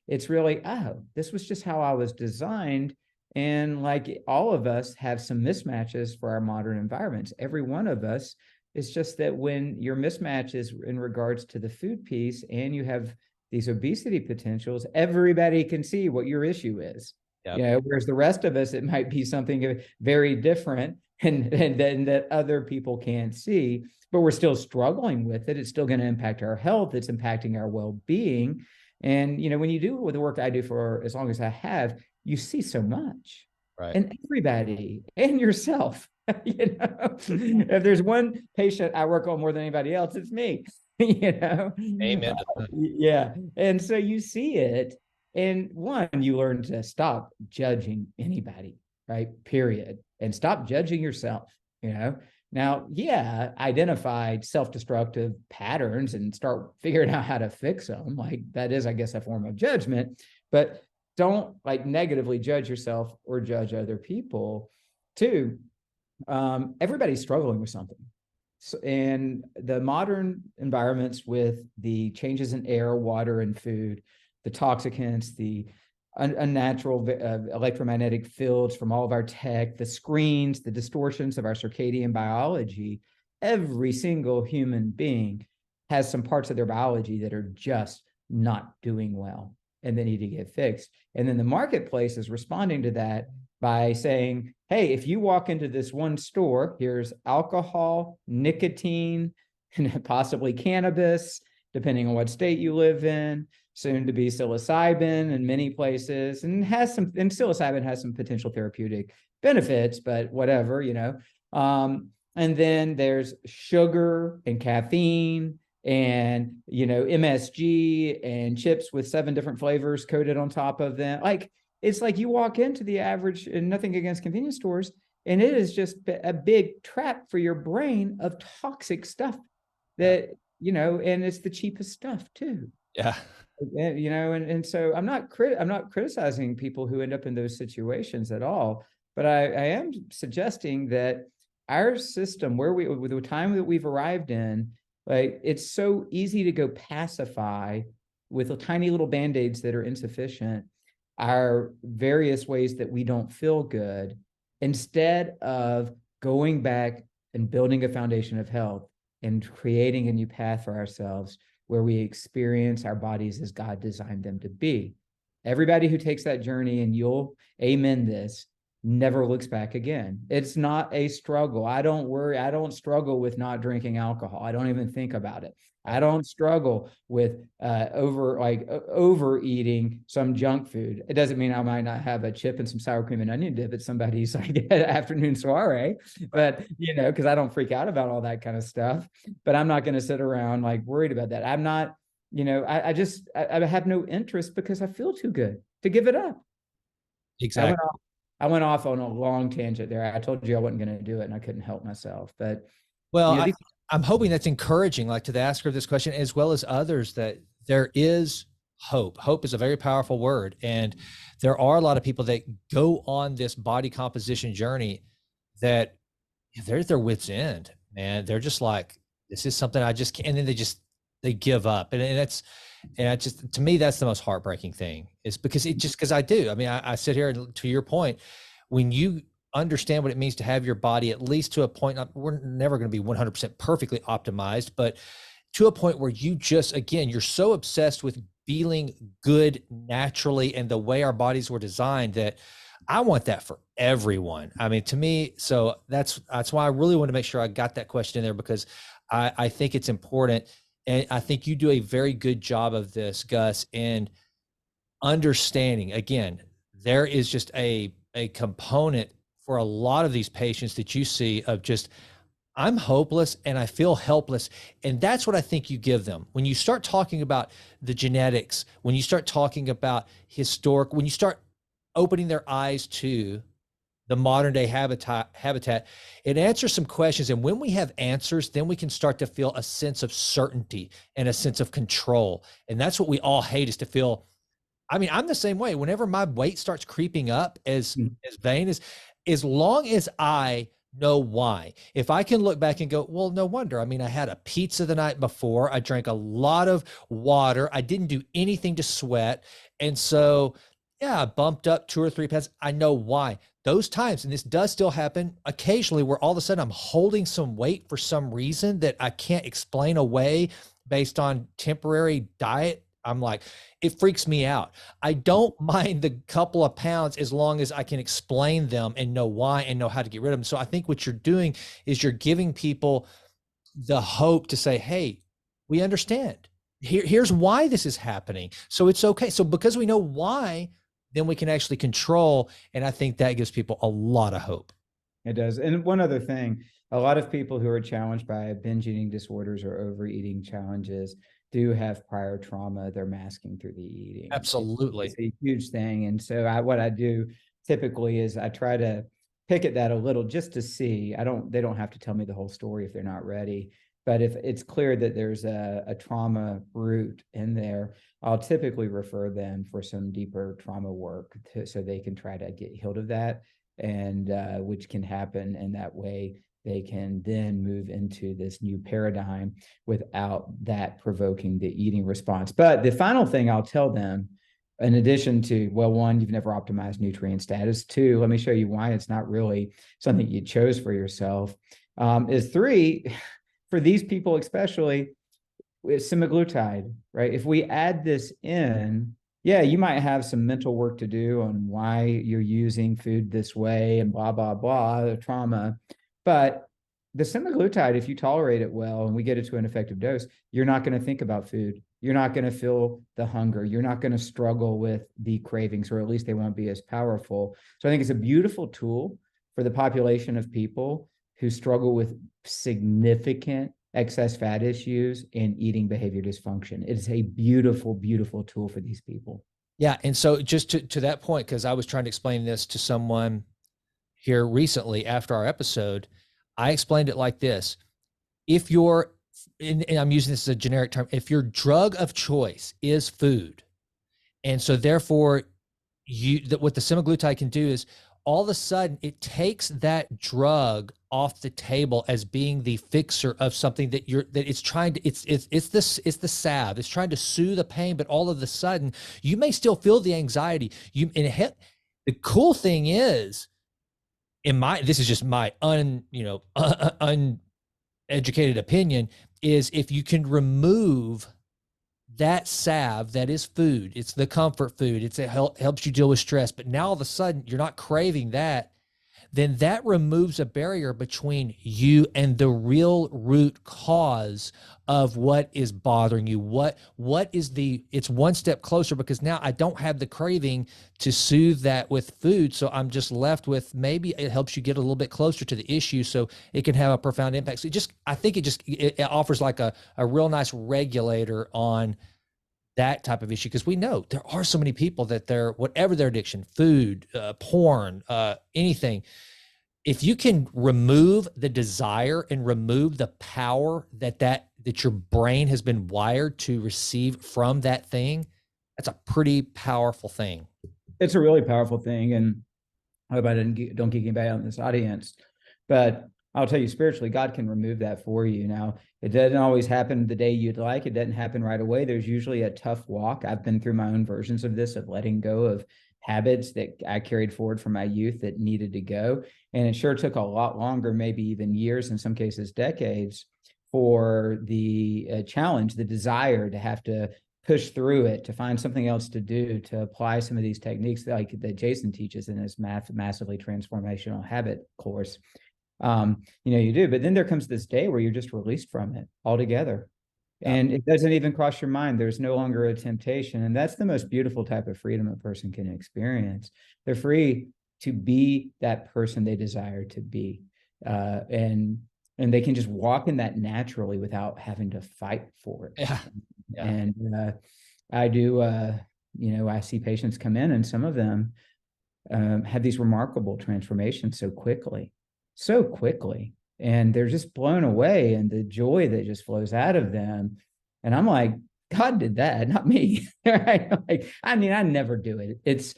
It's really, oh, this was just how I was designed. And like all of us have some mismatches for our modern environments. Every one of us. It's just that when your mismatch is in regards to the food piece and you have these obesity potentials, everybody can see what your issue is. Yep. You know, whereas the rest of us, it might be something very different and then that other people can't see, but we're still struggling with it. It's still going to impact our health. It's impacting our well-being. And, you know, when you do the work I do for as long as I have, you see so much Right. and everybody and yourself. You know, if there's one patient I work on more than anybody else, it's me. You know, Amen to that. yeah. And so you see it, and one, you learn to stop judging anybody, right? Period, and stop judging yourself. You know, now, yeah, identify self-destructive patterns and start figuring out how to fix them. Like that is, I guess, a form of judgment, but don't like negatively judge yourself or judge other people. Two, everybody's struggling with something. So, and the modern environments with the changes in air, water, and food, the toxicants, the unnatural electromagnetic fields from all of our tech, the screens, the distortions of our circadian biology, every single human being has some parts of their biology that are just not doing well and they need to get fixed. And then the marketplace is responding to that by saying, hey, if you walk into this one store, here's alcohol, nicotine, and possibly cannabis, depending on what state you live in, soon to be psilocybin in many places, and psilocybin has some potential therapeutic benefits, but whatever, you know. And then there's sugar and caffeine and, you know, MSG and chips with 7 different flavors coated on top of them. Like, it's like you walk into the average, and nothing against convenience stores, and it is just a big trap for your brain of toxic stuff that, you know, and it's the cheapest stuff too. Yeah. You know, and so I'm not criticizing people who end up in those situations at all, but I am suggesting that our system, with the time that we've arrived in, like it's so easy to go pacify with tiny little band-aids that are insufficient our various ways that we don't feel good, instead of going back and building a foundation of health and creating a new path for ourselves where we experience our bodies as God designed them to be. Everybody who takes that journey, and you'll amen this, never looks back again. It's not a struggle. I don't worry. I don't struggle with not drinking alcohol. I don't even think about it. I don't struggle with overeating some junk food. It doesn't mean I might not have a chip and some sour cream and onion dip at somebody's like afternoon soiree, but you know, because I don't freak out about all that kind of stuff. But I'm not going to sit around like worried about that. I'm not, you know, I have no interest because I feel too good to give it up. Exactly. I went off on a long tangent there. I told you I wasn't going to do it, and I couldn't help myself. But Well, you know, I'm hoping that's encouraging, like to the asker of this question, as well as others, that there is hope. Hope is a very powerful word. And there are a lot of people that go on this body composition journey that they're at their wits' end, man. They're just like, this is something I just can't. And then they give up. And I just, to me, that's the most heartbreaking thing, is because I do. I mean, I sit here, and to your point, when you understand what it means to have your body, at least to a point, we're never going to be 100% perfectly optimized, but to a point where you just, again, you're so obsessed with feeling good naturally and the way our bodies were designed, that I want that for everyone. I mean, to me, so that's why I really want to make sure I got that question in there, because I think it's important. And I think you do a very good job of this, Gus, in understanding, again, there is just a component for a lot of these patients that you see of just, I'm hopeless and I feel helpless. And that's what I think you give them. When you start talking about the genetics, when you start talking about when you start opening their eyes to the modern day habitat, it answers some questions. And when we have answers, then we can start to feel a sense of certainty and a sense of control. And that's what we all hate, is to feel, I mean, I'm the same way. Whenever my weight starts creeping up as vain as long as I know why, if I can look back and go, well, no wonder. I mean, I had a pizza the night before. I drank a lot of water. I didn't do anything to sweat. And so Yeah, bumped up 2 or 3 pounds. I know why. Those times, and this does still happen occasionally, where all of a sudden I'm holding some weight for some reason that I can't explain away based on temporary diet. I'm like, it freaks me out. I don't mind the couple of pounds as long as I can explain them and know why and know how to get rid of them. So I think what you're doing is you're giving people the hope to say, hey, we understand. Here's why this is happening. So it's okay. So because we know why, then we can actually control. And I think that gives people a lot of hope. It does. And one other thing, a lot of people who are challenged by binge eating disorders or overeating challenges do have prior trauma they're masking through the eating. It's Absolutely. a huge thing. And so what I do typically is I try to pick at that a little just to see. They don't have to tell me the whole story if they're not ready. But if it's clear that there's a trauma root in there, I'll typically refer them for some deeper trauma work so they can try to get healed of that, and which can happen. And that way they can then move into this new paradigm without that provoking the eating response. But the final thing I'll tell them, in addition to, well, one, you've never optimized nutrient status. Two, let me show you why it's not really something you chose for yourself. Is three, for these people especially, with semaglutide, right? If we add this in, yeah, you might have some mental work to do on why you're using food this way and blah, blah, blah, the trauma. But the semaglutide, if you tolerate it well and we get it to an effective dose, you're not going to think about food. You're not going to feel the hunger. You're not going to struggle with the cravings, or at least they won't be as powerful. So I think it's a beautiful tool for the population of people who struggle with significant excess fat issues and eating behavior dysfunction. It's a beautiful, beautiful tool for these people. Yeah. And so just to that point, because I was trying to explain this to someone here recently after our episode, I explained it like this. If you're, and I'm using this as a generic term, if your drug of choice is food, and so therefore what the semaglutide can do is all of a sudden it takes that drug off the table as being the fixer of something that it's trying to, it's the salve, it's trying to soothe the pain, but all of a sudden you may still feel the anxiety. The cool thing is, this is just my uneducated opinion, is if you can remove that salve that is food, it's the comfort food, it helps you deal with stress, but now all of a sudden you're not craving that, then that removes a barrier between you and the real root cause of what is bothering you. It's one step closer, because now I don't have the craving to soothe that with food. So I'm just left with, maybe it helps you get a little bit closer to the issue so it can have a profound impact. So I think it offers like a real nice regulator on that type of issue, because we know there are so many people that whatever their addiction, food, porn, anything, if you can remove the desire and remove the power that your brain has been wired to receive from that thing, that's a pretty powerful thing. It's a really powerful thing. And I hope I don't get anybody out in this audience, but I'll tell you, spiritually, God can remove that for you. Now, it doesn't always happen the day you'd like. It doesn't happen right away. There's usually a tough walk. I've been through my own versions of this, of letting go of habits that I carried forward from my youth that needed to go. And it sure took a lot longer, maybe even years, in some cases decades, for the challenge, the desire to have to push through it, to find something else to do, to apply some of these techniques like that Jason teaches in his massively transformational habit course. You do, but then there comes this day where you're just released from it altogether. Yeah. And it doesn't even cross your mind. There's no longer a temptation. And that's the most beautiful type of freedom a person can experience. They're free to be that person they desire to be. And they can just walk in that naturally without having to fight for it. Yeah. Yeah. And I do, I see patients come in, and some of them have these remarkable transformations so quickly. And they're just blown away, and the joy that just flows out of them. And I'm like, God did that, not me. Right? I never do it. It's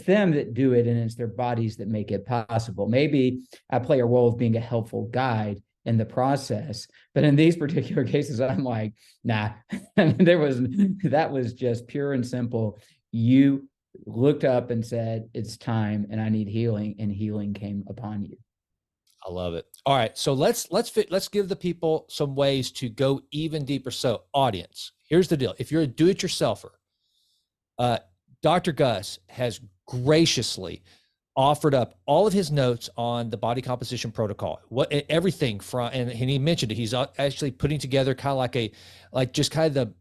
them that do it, and it's their bodies that make it possible. Maybe I play a role of being a helpful guide in the process, but in these particular cases, I'm like, nah. That was just pure and simple. You looked up and said, it's time and I need healing, and healing came upon you. I love it. All right, so let's give the people some ways to go even deeper. So, audience, here's the deal: if you're a do-it-yourselfer, Dr. Gus has graciously offered up all of his notes on the body composition protocol, what everything from, and he mentioned it. He's actually putting together kind of like just kind of the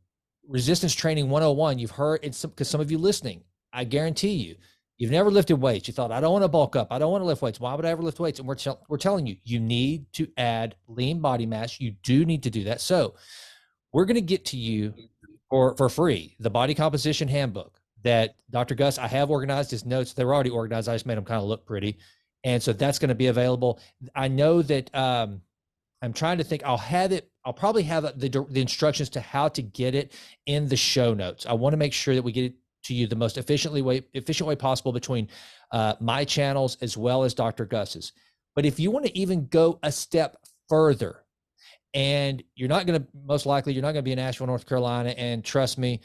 resistance training 101. You've heard it's because some of you listening, I guarantee you, you've never lifted weights. You thought, I don't want to bulk up. I don't want to lift weights. Why would I ever lift weights? And we're telling you, you need to add lean body mass. You do need to do that. So we're going to get to you for free, the body composition handbook that Dr. Gus, I have organized his notes. They were already organized. I just made them kind of look pretty. And so that's going to be available. I know that I'm trying to think, I'll probably have the instructions to how to get it in the show notes. I want to make sure that we get it to you the most efficient way possible between my channels as well as Dr. Gus's. But if you want to even go a step further, and you're not going to be in Asheville, North Carolina, and trust me,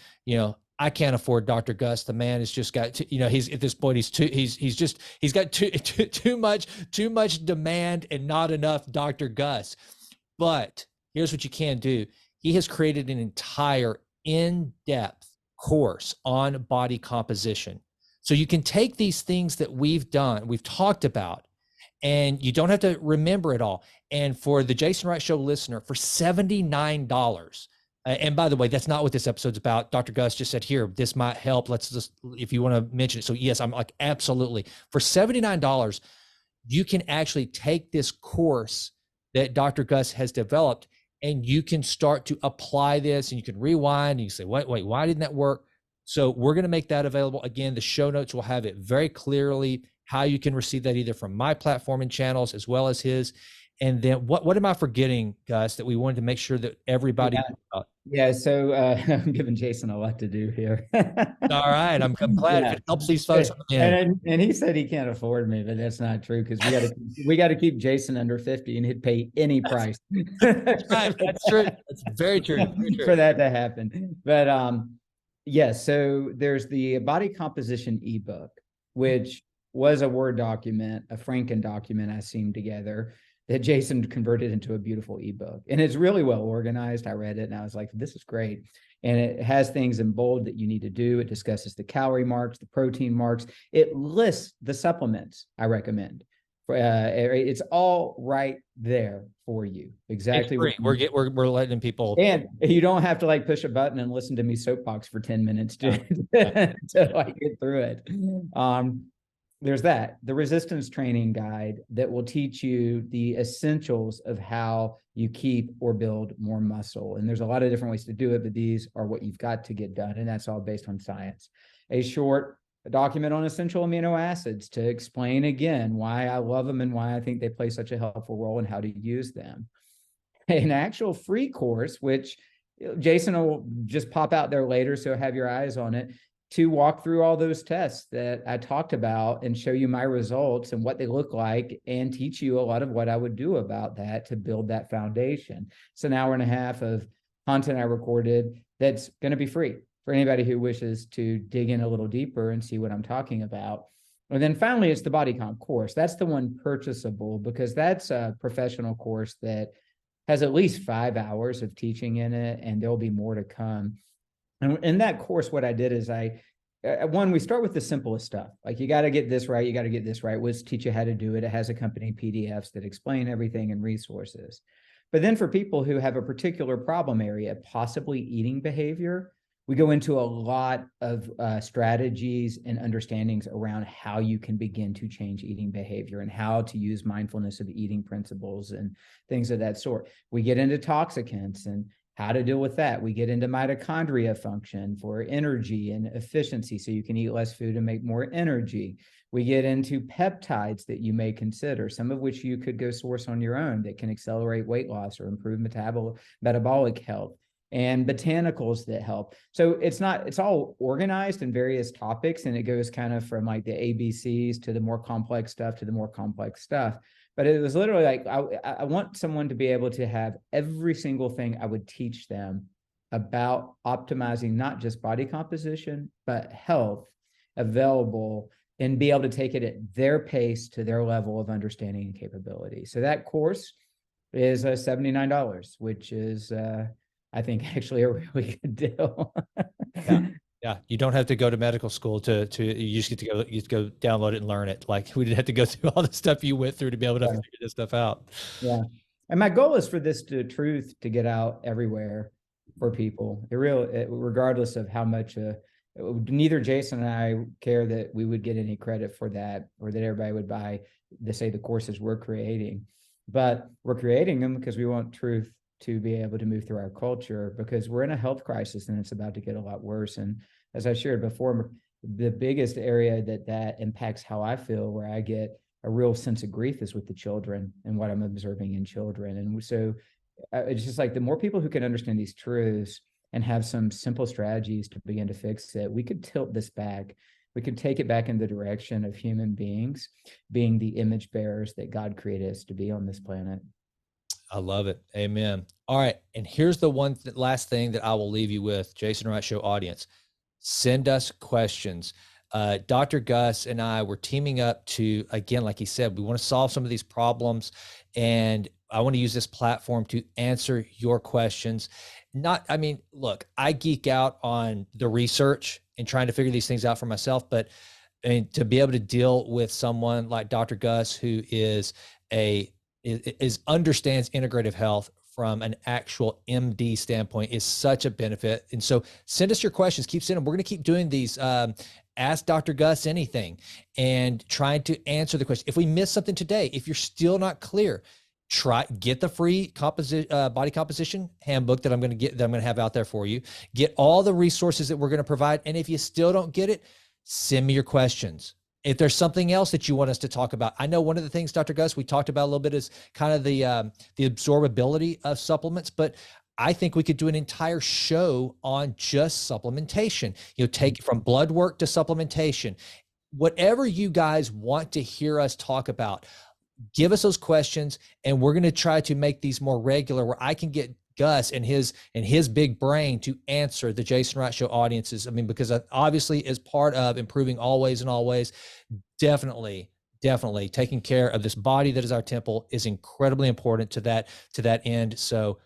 I can't afford Dr. Gus. The man has just got he's at this point, he's got too much demand and not enough Dr. Gus. But here's what you can do. He has created an entire in-depth course on body composition. So you can take these things that we've talked about, and you don't have to remember it all. And for the Jason Wright Show listener, for $79, and by the way, that's not what this episode's about. Dr. Gus just said, here, this might help. Let's just, if you want to mention it. So yes, I'm like, absolutely. For $79, you can actually take this course that Dr. Gus has developed, and you can start to apply this, and you can rewind and you say, wait, why didn't that work? So we're going to make that available. Again, the show notes will have it very clearly how you can receive that either from my platform and channels as well as his. And then what am I forgetting, Gus, that we wanted to make sure that everybody Yeah, so I'm giving Jason a lot to do here. All right, I'm glad if it helps these folks. And he said he can't afford me, but that's not true, because we got to keep Jason under 50, and he'd pay any price. That's right. That's true. That's very true. For that to happen. But yes, so there's the body composition ebook, which was a Word document, a Franken document I seamed together, that Jason converted into a beautiful ebook. And it's really well organized. I read it and I was like, this is great. And it has things in bold that you need to do. It discusses the calorie marks, the protein marks. It lists the supplements I recommend. It's all right there for you. Exactly. We're letting people. And you don't have to like push a button and listen to me soapbox for 10 minutes to like get through it. There's that, the resistance training guide that will teach you the essentials of how you keep or build more muscle. And there's a lot of different ways to do it, but these are what you've got to get done. And that's all based on science. A short document on essential amino acids to explain again why I love them and why I think they play such a helpful role and how to use them. An actual free course, which Jason will just pop out there later, so have your eyes on it, to walk through all those tests that I talked about and show you my results and what they look like, and teach you a lot of what I would do about that to build that foundation. It's an hour and a half of content I recorded that's going to be free for anybody who wishes to dig in a little deeper and see what I'm talking about. And then finally, it's the body comp course. That's the one purchasable, because that's a professional course that has at least 5 hours of teaching in it, and there'll be more to come. And in that course, what I did is we start with the simplest stuff. Like, you got to get this right. You got to get this right. We'll teach you how to do it. It has accompanying PDFs that explain everything and resources. But then for people who have a particular problem area, possibly eating behavior, we go into a lot of strategies and understandings around how you can begin to change eating behavior and how to use mindfulness of eating principles and things of that sort. We get into toxicants and how to deal with that. We get into mitochondria function for energy and efficiency, so you can eat less food and make more energy. We get into peptides that you may consider, some of which you could go source on your own, that can accelerate weight loss or improve metabolic health, and botanicals that help. So it's all organized in various topics, and it goes kind of from like the ABCs to the more complex stuff to the more complex stuff. But it was literally like, I want someone to be able to have every single thing I would teach them about optimizing not just body composition, but health, available and be able to take it at their pace to their level of understanding and capability. So that course is $79, which is, I think, actually a really good deal. Yeah. Yeah, you don't have to go to medical school to you just get to go download it and learn it. Like we didn't have to go through all the stuff you went through to be able to figure this stuff out. Yeah. And my goal is for this truth to get out everywhere for people. Regardless of how much neither Jason and I care that we would get any credit for that, or that everybody would buy the courses we're creating. But we're creating them because we want truth to be able to move through our culture, because we're in a health crisis and it's about to get a lot worse. And as I shared before, the biggest area that impacts how I feel, where I get a real sense of grief, is with the children and what I'm observing in children. And so it's just like, the more people who can understand these truths and have some simple strategies to begin to fix it, we could tilt this back. We could take it back in the direction of human beings being the image bearers that God created us to be on this planet. I love it. Amen. All right. And here's the last thing that I will leave you with, Jason Wright Show audience. Send us questions. Dr. Gus and I were teaming up to, again, like he said, we want to solve some of these problems. And I want to use this platform to answer your questions. Look, I geek out on the research and trying to figure these things out for myself, but to be able to deal with someone like Dr. Gus, who understands integrative health from an actual MD standpoint, is such a benefit. And so send us your questions, keep sending them. We're going to keep doing these, ask Dr. Gus anything, and trying to answer the question. If we miss something today, if you're still not clear, get the free body composition handbook that I'm going to have out there for you. Get all the resources that we're going to provide. And if you still don't get it, send me your questions. If there's something else that you want us to talk about, I know one of the things, Dr. Gus, we talked about a little bit is kind of the absorbability of supplements, but I think we could do an entire show on just supplementation. Take from blood work to supplementation. Whatever you guys want to hear us talk about, give us those questions, and we're going to try to make these more regular, where I can get Gus and his big brain to answer the Jason Wright Show audiences. Because obviously, as part of improving always and always, definitely taking care of this body that is our temple is incredibly important to that end. So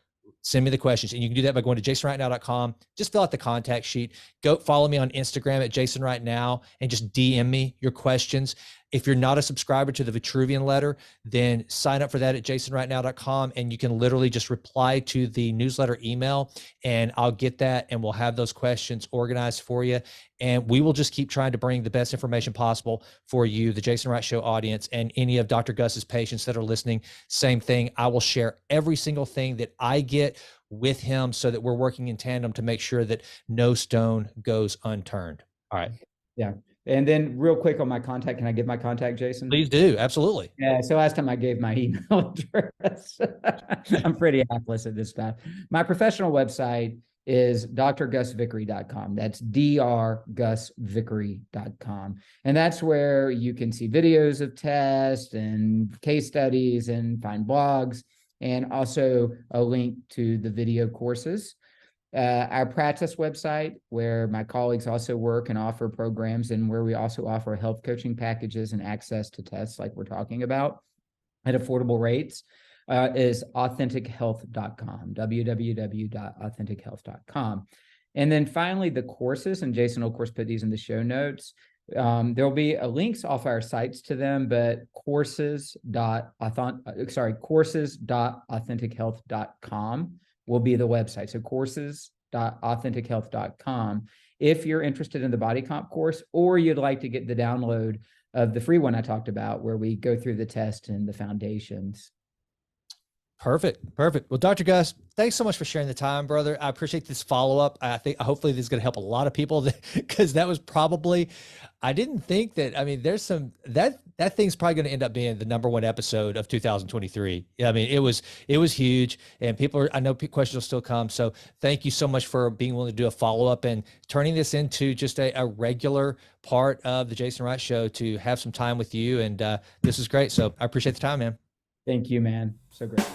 send me the questions, and you can do that by going to jasonrightnow.com. Just fill out the contact sheet. Go follow me on Instagram at jasonrightnow and just DM me your questions. If you're not a subscriber to the Vitruvian Letter, then sign up for that at jasonrightnow.com, and you can literally just reply to the newsletter email, and I'll get that, and we'll have those questions organized for you. And we will just keep trying to bring the best information possible for you, the Jason Wright Show audience, and any of Dr. Gus's patients that are listening. Same thing. I will share every single thing that I get with him, so that we're working in tandem to make sure that no stone goes unturned. All right. Yeah. And then real quick on my contact, can I give my contact, Jason? Please do. Absolutely. Yeah. So last time I gave my email address. I'm pretty hapless at this time. My professional website is drgusvickery.com. That's drgusvickery.com. And that's where you can see videos of tests and case studies and find blogs, and also a link to the video courses. Our practice website, where my colleagues also work and offer programs, and where we also offer health coaching packages and access to tests like we're talking about at affordable rates, is AuthenticHealth.com, www.AuthenticHealth.com. And then finally, the courses, and Jason will, of course, put these in the show notes. There'll be links off our sites to them, but courses.AuthenticHealth.com will be the website. So courses.AuthenticHealth.com. If you're interested in the body comp course, or you'd like to get the download of the free one I talked about, where we go through the test and the foundations. Perfect. Well, Dr. Gus, thanks so much for sharing the time, brother. I appreciate this follow-up. I think hopefully this is going to help a lot of people, because that was probably, I didn't think that, there's some, that thing's probably going to end up being the #1 episode of 2023. It was huge, and I know questions will still come. So thank you so much for being willing to do a follow-up and turning this into just a regular part of the Jason Wright Show, to have some time with you. And this is great. So I appreciate the time, man. Thank you, man. So great.